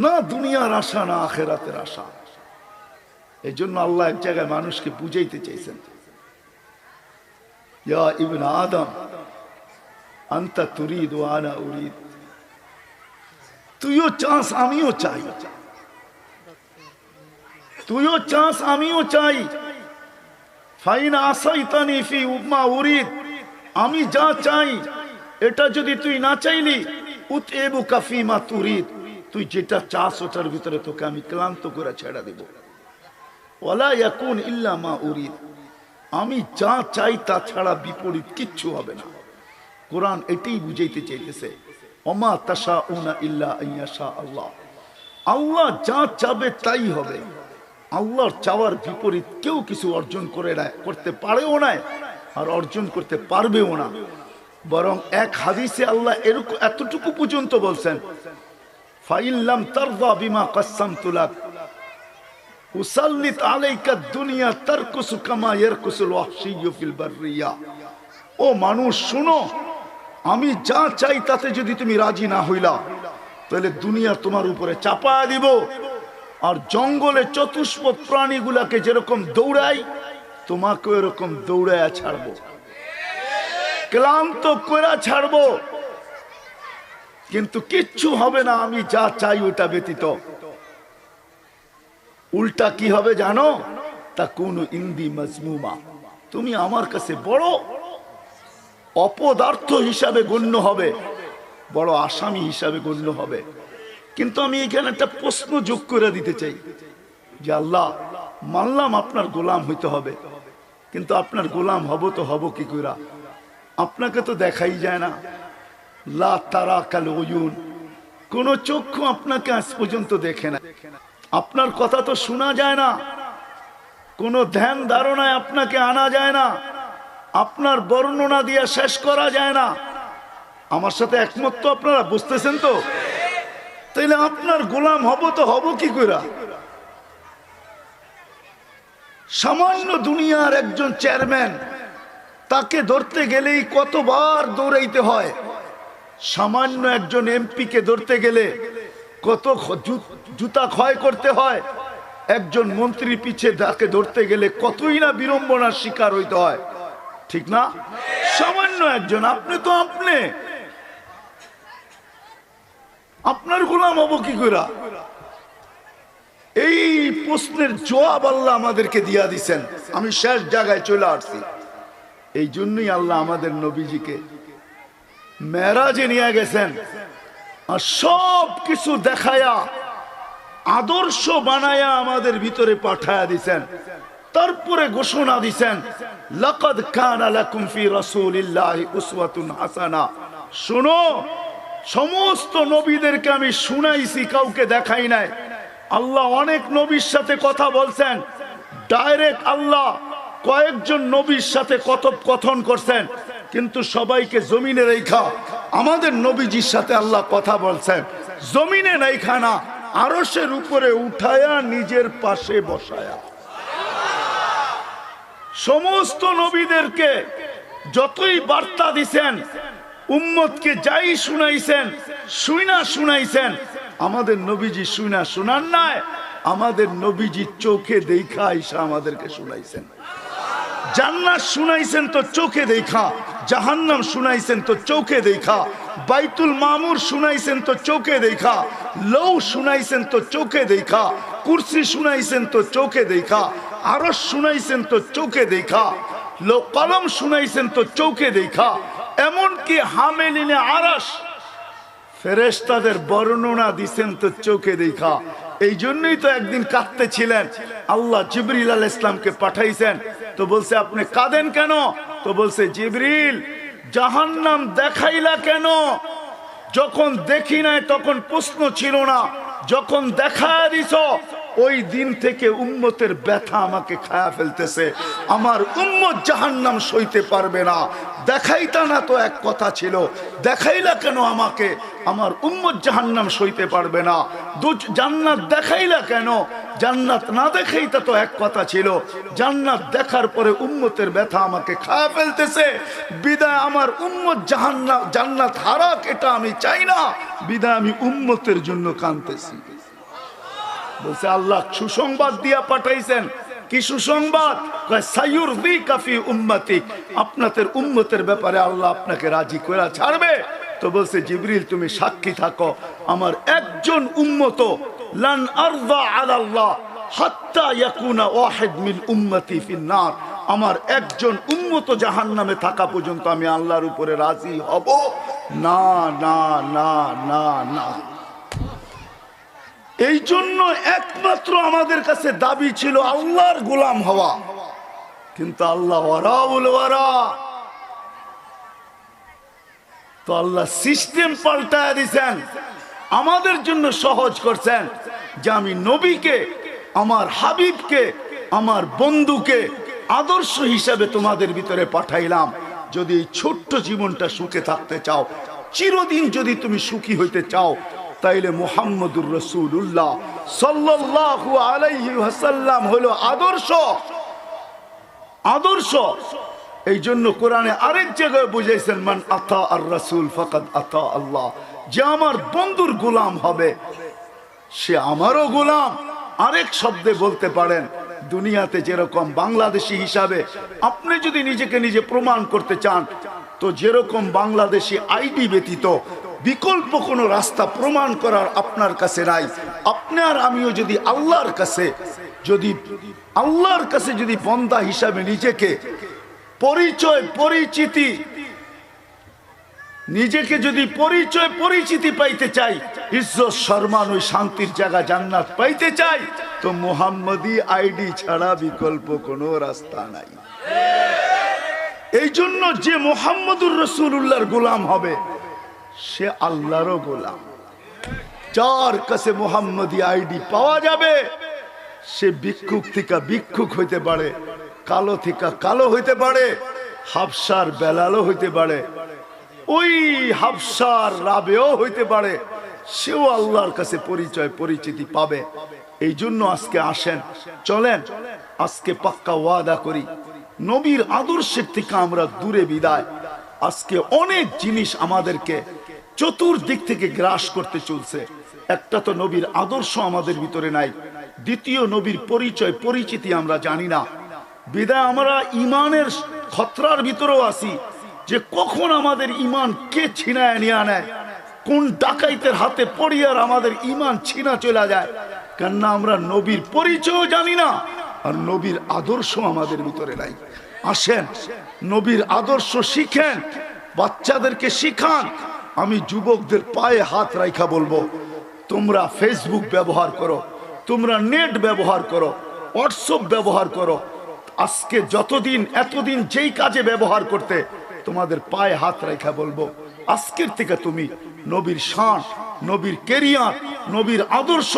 না দুনিয়ার আশা না আখেরাতের আশা। এই জন্য আল্লাহ এক জায়গায় মানুষকে বুঝাইতে চাইছেন, ইয়া ইবনে আদম আনতা তুরিদ ওয়া আনা উরিদ, তুইও চাস আমিও চাই, তুইও চাস আমিও চাই। ফাইন আসাইতানি ফি মা উরিদ, আমি যা চাই এটা যদি তুই না চাইলি, উতএবুকা ফি মা তুরিদ, তুই যেটা চাস ওটার ভিতরে তোকে আমি ক্লান্ত করে ছেড়ে দেব। ওয়ালা ইয়াকুন ইল্লা মা উরিদ, আমি যা চাই তা ছাড়া বিপরীত কিচ্ছু হবে না। কোরআন এটাই বুঝাইতে চাইতেছে, ওমা তাশাউনা ইল্লা আইয়াশা আল্লাহ, আল্লাহ যা চাবে তাই হবে। আল্লাহর চাওয়ার বিপরীত কেউ কিছু অর্জন করে না, করতে পারেও না, আর অর্জন করতে পারবেও না। বরং এক হাদিসে আল্লাহ এরকম এতটুকু পর্যন্ত বলছেন, ফাইল্লাম তারদা বিমা কাসসামতু লাক উসাল্লিত আলাইকা দুনিয়া তারকুসু কামা ইয়ারকুসুল ওয়াহশিয়্যু ফিল বাররিয়া। ও মানুষ শুনো, আমি যা চাই তাতে যদি তুমি রাজি না হইলা, তাহলে দুনিয়া তোমার উপরে চাপায়া দিব, আর জঙ্গলে চতুষ্পদ প্রাণীগুলাকে যেরকম দৌড়াই তোমাকে এরকম দৌড়ায়া ছাড়বো, ক্লান্ত করে ছাড়বো, কিন্তু কিচ্ছু হবে না আমি যা চাই ওটা ব্যতীত। উল্টা কি হবে জানো? তাকুনু ইনদি মাজমুমা, তুমি আমার কাছে বড় অপদার্থ হিসাবে গণ্য হবে, বড় আসামি হিসাবে গণ্য হবে। কিন্তু আমি এখানে একটা প্রশ্ন যোগ করে দিতে চাই যে আল্লাহ মানলাম আপনার গোলাম হইতে হবে, কিন্তু আপনার গোলাম হব তো হব কি কইরা? আপনাকে তো দেখাই যায় না, লা তারা কাল উয়ুন, কোন চক্ষু আপনাকে আজ পর্যন্ত দেখে না, আপনার কথা তো শোনা যায় না, কোন ধ্যান ধারণায় আপনাকে আনা যায় না, আপনার বর্ণনা দিয়ে শেষ করা যায় না। আমার সাথে একমত তো আপনারা? বুঝতেছেন তো? তাইলে আপনার গোলাম হব তো হব কি করে? সামান্য দুনিয়ার একজন চেয়ারম্যান, তাকে ধরতে গেলেই কতবার দৌড়াইতে হয়। সামান্য একজন এমপি কে ধরতে গেলে কত জুতা ক্ষয় করতে হয়। একজন মন্ত্রী পিছে তাকে ধরতে গেলে কতই না বিড়ম্বনার শিকার হইতে হয়, ঠিক না? সামান্য একজন, আপনি তো আপনি, আপনার গোলাম হব কি করে? এই প্রশ্নের জবাব আল্লাহ আমাদেরকে দিয়া দিছেন। আমি শেষ জায়গায় চলে আসছি। এই জন্যই আল্লাহ আমাদের নবীজিকে মেরাজে নিয়ে গেছেন আর সব কিছু দেখায়া আদর্শ বানায়া আমাদের ভিতরে পাঠায়া দিছেন। তারপরে ঘোষণা দিছেন, লাকাদ কানা লাকুম ফি রাসূলিল্লাহি উসওয়াতুন হাসানা। শোনো, সমস্ত নবীদেরকে আমি শুনাইছি, কাউকে দেখাই নাই। আল্লাহ অনেক নবীর সাথে কথা বলছেন, ডাইরেক্ট আল্লাহ কয়েকজন নবীর সাথে কথোপকথন করছেন, কিন্তু সবাইকে জমিনে রেখা আমাদের নবীজির সাথে আল্লাহ কথা বলছেন। জমিনে রেখা না, আরশের উপরে উঠায়া নিজের পাশে বসায়া। সমস্ত নবীদেরকে যতই বার্তা দিছেন, উম্মতকে যাই শুনাইছেন, শুনাইছেন, আমাদের নবীজি শুনান নাই, আমাদের নবীজি চোখে দেখা আইসা আমাদেরকে শুনাইছেন। জান্নাত শুনাইছেন তো চোখে দেখা, জাহান্নাম শুনাইছেন তো চোখে দেখা, বাইতুল মামুর শুনাইছেন তো চোখে দেখা, লৌ শুনাইছেন তো চোখে দেখা, কুরসি শুনাইছেন তো চোখে দেখা, আরশ শুনাইছেন তো চোখে দেখা, কলম শুনাইছেন তো চোখে দেখা, এমনকি হামেলিনে আরশ ফেরেশতাদের বর্ণনা দিছেন তো চোখে দেখা। এই জন্যই তো একদিন কাঁদতেছিলেন, আল্লাহ জিবরিল আলাইহিস সালামকে পাঠাইছেন। তো বলছে, আপনি কাঁদেন কেন? তো বলছে, জিবরিল জাহান্নাম দেখাইলা কেন? যখন দেখি নাই তখন প্রশ্ন ছিল না, যখন দেখায় দিছ ওই দিন থেকে উম্মতের ব্যথা আমাকে খায়া ফেলতেছে। আমার উম্মত জাহান্নাম সইতে পারবে না। দেখাইতা না তো এক কথা ছিল, দেখাইলা কেন আমাকে? আমার উম্মত জাহান্নাম সইতে পারবে না। জান্নাত দেখাইলা কেন? জান্নাত না দেখাইতা তো এক কথা ছিল, জান্নাত দেখার পরে উম্মতের ব্যথা আমাকে খায়া ফেলতেছে। বিদায় আমার উম্মত জান্নাত হারাক, এটা আমি চাই না। বিদায় আমি উম্মতের জন্য কাঁদতেছি। বলছে আল্লাহ সুসংবাদ দিয়া পাঠাইছেন। কি সুসংবাদ? সায়ুরদিকা ফি উম্মতিক, আপনাদের উম্মতের ব্যাপারে আল্লাহ আপনাকে রাজি করে ছাড়বে। তো বলছে, জিবরিল তুমি সাক্ষী থাকো, আমার একজন উম্মত লান আরদা আলাল্লাহ হাত্তা ইয়াকুনা ওয়াহিদ মিন উম্মতি ফিন নার, আমার একজন উম্মত জাহান্নামে থাকা পর্যন্ত আমি আল্লাহর উপরে রাজি হব না, না, না, না, না। এই জন্য একমাত্র আমাদের কাছে দাবি ছিল আল্লাহর গোলাম হওয়া, কিন্তু আল্লাহ ওয়ারাউল ওয়ারা, তো আল্লাহ সিস্টেম পাল্টায় দিয়েছেন, আমাদের জন্য সহজ করছেন যে আমি নবীকে, আমার হাবিবকে, আমার বন্ধুকে আদর্শ হিসাবে তোমাদের ভিতরে পাঠাইলাম। যদি এই ছোট্ট জীবনটা সুখে থাকতে চাও, চিরদিন যদি তুমি সুখী হইতে চাও, তাইলে মুহাম্মদুর রাসূলুল্লাহ সাল্লাল্লাহু আলাইহি ওয়াসাল্লাম হলো আদর্শ। আদর্শ এই জন্য কোরআনে আরেক জায়গায় বুঝাইছেন, মান আতা আর রাসূল ফাকাদ আতা আল্লাহ, যে আমার বন্ধুর গোলাম হবে সে আমারও গোলাম। আরেক শব্দে বলতে পারেন, দুনিয়াতে যেরকম বাংলাদেশি হিসাবে আপনি যদি নিজেকে নিজে প্রমাণ করতে চান, তো যেরকম বাংলাদেশি আইডি ব্যতীত বিকল্প কোনো রাস্তা প্রমাণ করার আপনার কাছে নাই। আপনার আমিও যদি আল্লাহর কাছে যদি বন্দা হিসাবে নিজেকে পরিচিতি পাইতে চাই, ইজ্জত সম্মান ওই শান্তির জায়গা জান্নাত পাইতে চাই, তো মুহাম্মদী আইডি ছাড়া বিকল্প কোনো রাস্তা নাই। এই জন্য যে মুহাম্মদুর রাসূলুল্লাহর গোলাম হবে সে আল্লাহরও গোলাম। যার কাছে মুহাম্মদী আইডি পাওয়া যাবে সে ভিক্ষুক থেকে ভিক্ষুক হইতে পারে, কালো থেকে কালো হইতে পারে, হাফসার বেলালও হইতে পারে, ওই হাফসার রাবেও হইতে পারে, সেও আল্লাহর কাছে পরিচিতি পাবে। এই জন্য আজকে আসেন, চলেন আজকে পাক্কা ওয়াদা করি, নবীর আদর্শের থেকে আমরা দূরে বিদায়। আজকে অনেক জিনিস আমাদেরকে চতুর্দিক থেকে গ্রাস করতে চলছে। একটা তো নবীর আদর্শ আমাদের ভিতরে নাই, দ্বিতীয় নবীর পরিচিতি আমরা জানি না। বিদায় আমরা ইমানের খতরার ভিতরেও আছি, যে কখন আমাদের ইমান কে ছিনায় নিয়ে নেয়, কোন ডাকাইতের হাতে পড়িয়ার আমাদের ইমান ছিনা চলে যায়। কেননা আমরা নবীর পরিচয় জানি না, আর নবীর আদর্শ আমাদের ভিতরে নাই। আসেন নবীর আদর্শ শিখেন, বাচ্চাদেরকে শিখান। আমি যুবকদের পায়ে হাত রাখা বলবো, তোমরা ফেসবুক ব্যবহার করো, তোমরা নেট ব্যবহার করো, হোয়াটসঅ্যাপ ব্যবহার করো। আজকে এতদিন যেই কাজে ব্যবহার করতে, তোমাদের পায়ে হাত রাখা বলবো, আজকের থেকে তুমি নবীর শান, নবীর কেরিয়ার, নবীর আদর্শ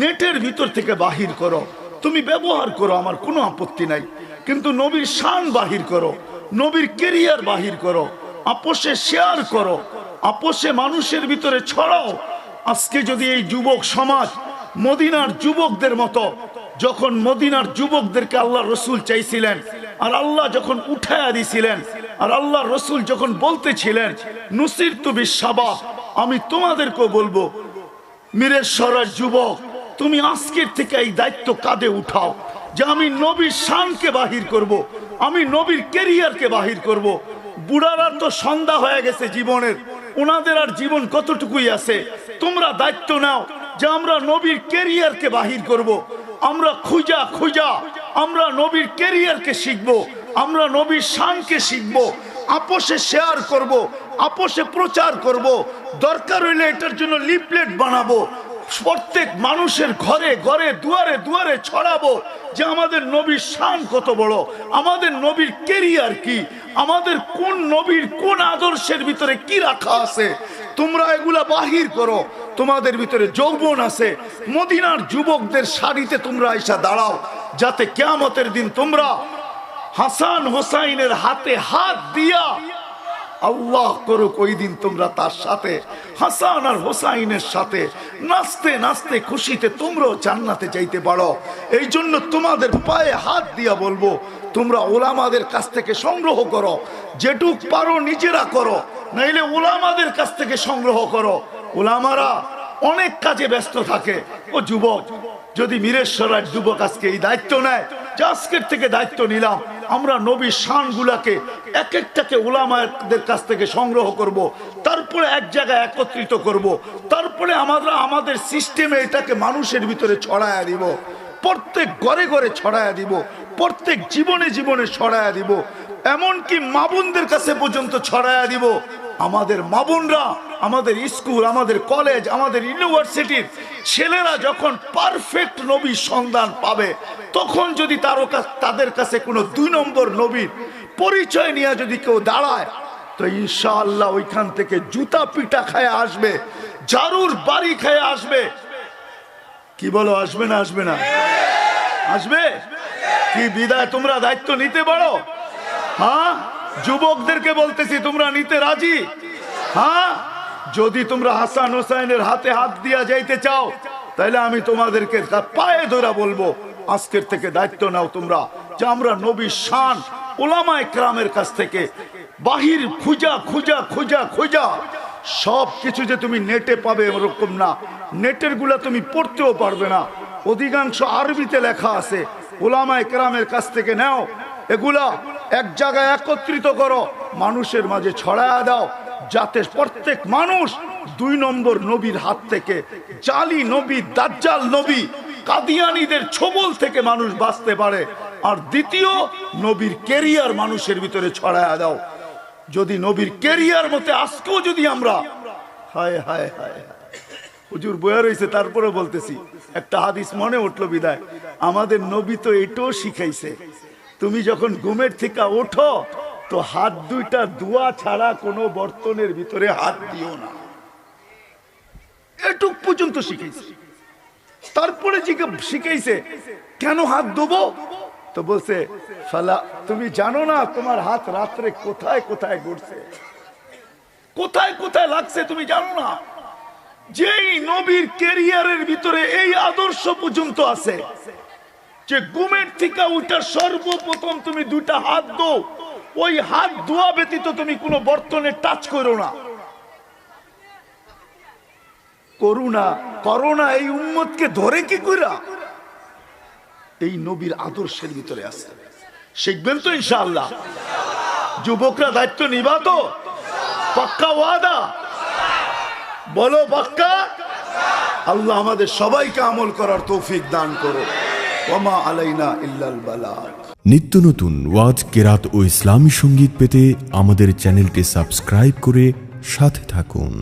নেটের ভিতর থেকে বাহির করো। তুমি ব্যবহার করো, আমার কোনো আপত্তি নাই, কিন্তু নবীর শান বাহির করো, নবীর কেরিয়ার বাহির করো, আপোষে শেয়ার করো, আপোষে মানুষের ভিতরে ছড়াও। আজকে যদি এই যুবক সমাজ মদিনার যুবকদের মতো, যখন মদিনার যুবকদেরকে আল্লাহ রসুল চাইছিলেন, আর আল্লাহ যখন উঠায়া দিছিলেন, আর আল্লাহ রসুল যখন বলতেছিলেন নুসিরতু বিসাবা, আমি তোমাদেরকেও বলবো মিরেশ্বরের যুবক, তুমি আজকের থেকে এই দায়িত্ব কাঁধে উঠাও, যে আমি নবীর শানকে বাহির করব, আমি নবীর কেরিয়ারকে বাহির করব। বুড়ারা তো সন্ধ্যা হয়ে গেছে জীবনের, ওনাদের আর জীবন কতটুকুই আছে। তোমরা দায়িত্ব নাও যে আমরা নবীর কেরিয়ারকে বাহির করব। আমরা খুঁজা আমরা নবীর কেরিয়ারকে শিখব, আমরা নবীর শানকে শিখব, আপোষে শেয়ার করব, আপোষে প্রচার করব। দরকার হইলে এটার জন্য লিফলেট বানাবো, প্রত্যেক মানুষের ঘরে ঘরে দুয়ারে দুয়ারে ছড়াবো যে আমাদের নবীর শান কত বড়, আমাদের নবীর কেরিয়ার কি, আমাদের কোন নবীর কোন আদর্শের ভিতরে কি রাখা আছে। তোমরা এগুলা বাহির করো। তোমাদের ভিতরে যৌবন আছে, মদিনার যুবকদের সারিতে তোমরা এসে দাঁড়াও, যাতে কিয়ামতের দিন তোমরা হাসান হোসাইনের হাতে হাত দিয়া আল্লাহ করুক, ওই দিন তোমরা তার সাথে হাসান আর হোসাইনের সাথে নাচতে নাচতে খুশিতে তোমরাও জান্নাতে যাইতে পারো। এই জন্য তোমাদের পায়ে হাত দিয়া বলবো, তোমরা ওলামাদের কাছ থেকে সংগ্রহ করো, যেটুক পারো নিজেরা করো, নাইলে ওলামাদের কাছ থেকে সংগ্রহ করো। ওলামারা অনেক কাজে ব্যস্ত থাকে। ও যুবক, যদি মিরেশ্বরের যুবক আজকে এই দায়িত্ব নেয়, যে আজকের থেকে দায়িত্ব নিলাম, আমরা নবীর শানগুলাকে এক একটাকে উলামাদের কাছ থেকে সংগ্রহ করব, তারপরে এক জায়গায় একত্রিত করব, তারপরে আমরা আমাদের সিস্টেমে এটাকে মানুষের ভিতরে ছড়ায়া দিব, প্রত্যেক ঘরে ঘরে ছড়ায়া দিব, প্রত্যেক জীবনে জীবনে ছড়ায়া দিব, এমনকি মা বোনদের কাছে পর্যন্ত ছড়ায়া দিব। আমাদের মা বোনরা, আমাদের স্কুল, আমাদের কলেজ, আমাদের ইউনিভার্সিটির ছেলেরা যখন পারফেক্ট নবীর সন্ধান পাবে, তখন যদি তাদের কাছে কোনো 2 নম্বর নবীর পরিচয় নিয়ে যদি কেউ দাঁড়ায়, তো ইনশাআল্লাহ ওইখান থেকে জুতা পিটা খায় আসবে, জারুর বাড়ি খায় আসবে। কি বলো, আসবে না আসবে না? আসবে কি? বিদায় তোমরা দায়িত্ব নিতে পারো? হ্যাঁ, যুবকদেরকে বলতেছি, তোমরা নিতে রাজি? হ্যাঁ, যদি তোমরা হাসান হোসাইনের হাতে হাত দিয়া যাইতে চাও, তাহলে আমি তোমাদেরকে পায়ে ধরা বলবো, আজকের থেকে দায়িত্ব নাও তোমরা, যে আমরা নবীর শান ওলামায়ে কেরামের কাছ থেকে বাহির খুঁজা সব কিছু যে তুমি নেটে পাবে এরকম না। নেটের গুলা তুমি পড়তেও পারবে না, অধিকাংশ আরবিতে লেখা আছে। ওলামায়ে কেরামের কাছ থেকে নাও, এগুলা এক জায়গায় একত্রিত করো, মানুষের মাঝে ছড়ায়া দাও, যাতে প্রত্যেক মানুষ 2 নম্বর নবীর হাত থেকে, জালি নবী, দাজ্জাল নবী, কাদিয়ানীদের ছোবল থেকে মানুষ বাঁচতে পারে। আর দ্বিতীয়, নবীর কেরিয়ার মানুষের ভিতরে ছড়ায়া দাও। যদি নবীর কেরিয়ার মতে আজকেও যদি আমরা, হায় হায় হায়, হুজুর বয়া রয়েছে, তারপরে বলতেছি, একটা হাদিস মনে উঠলো বিদায়, আমাদের নবী তো এটাও শিখাইছে, তুমি যখন ঘুমের থেকে ওঠো তো হাত দুইটা দোয়া ছাড়া কোনো বর্তনের ভিতরে হাত দিও না। এটুক পর্যন্ত শিখাইছে। তারপরে শিখাইছে কেন হাত দেবো, তো বলছে ফালা, তুমি জানো না তোমার হাত রাত্রে কোথায় কোথায় ঘুরছে, কোথায় কোথায় লাগছে তুমি জানো না? যেই নবীর ক্যারিয়ারের ভিতরে এই আদর্শ পর্যন্ত আছে যে ঘুমের থেকে ওইটা সর্বপ্রথম তুমি দুইটা হাত দো, ওই হাত ধোয়া ব্যতীত তুমি কোনো বর্তনে টাচ করো না। করুণা করোনা এই উম্মতকে ধরে কি কইরা? এই নবীর আদর্শের ভিতরে আছে। শিখবেন তো ইনশাআল্লাহ? যুবকরা দায়িত্ব নিবা তো? পাক্কা ওয়াদা? বলো পাক্কা? আল্লাহ আমাদের সবাইকে আমল করার তৌফিক দান করো। ওমা আলাইনা ইল্লাল বালাগ। নিত্য নতুন ওয়াজ কেরাত ও ইসলামী সঙ্গীত পেতে আমাদের চ্যানেলটি সাবস্ক্রাইব করে সাথে থাকুন।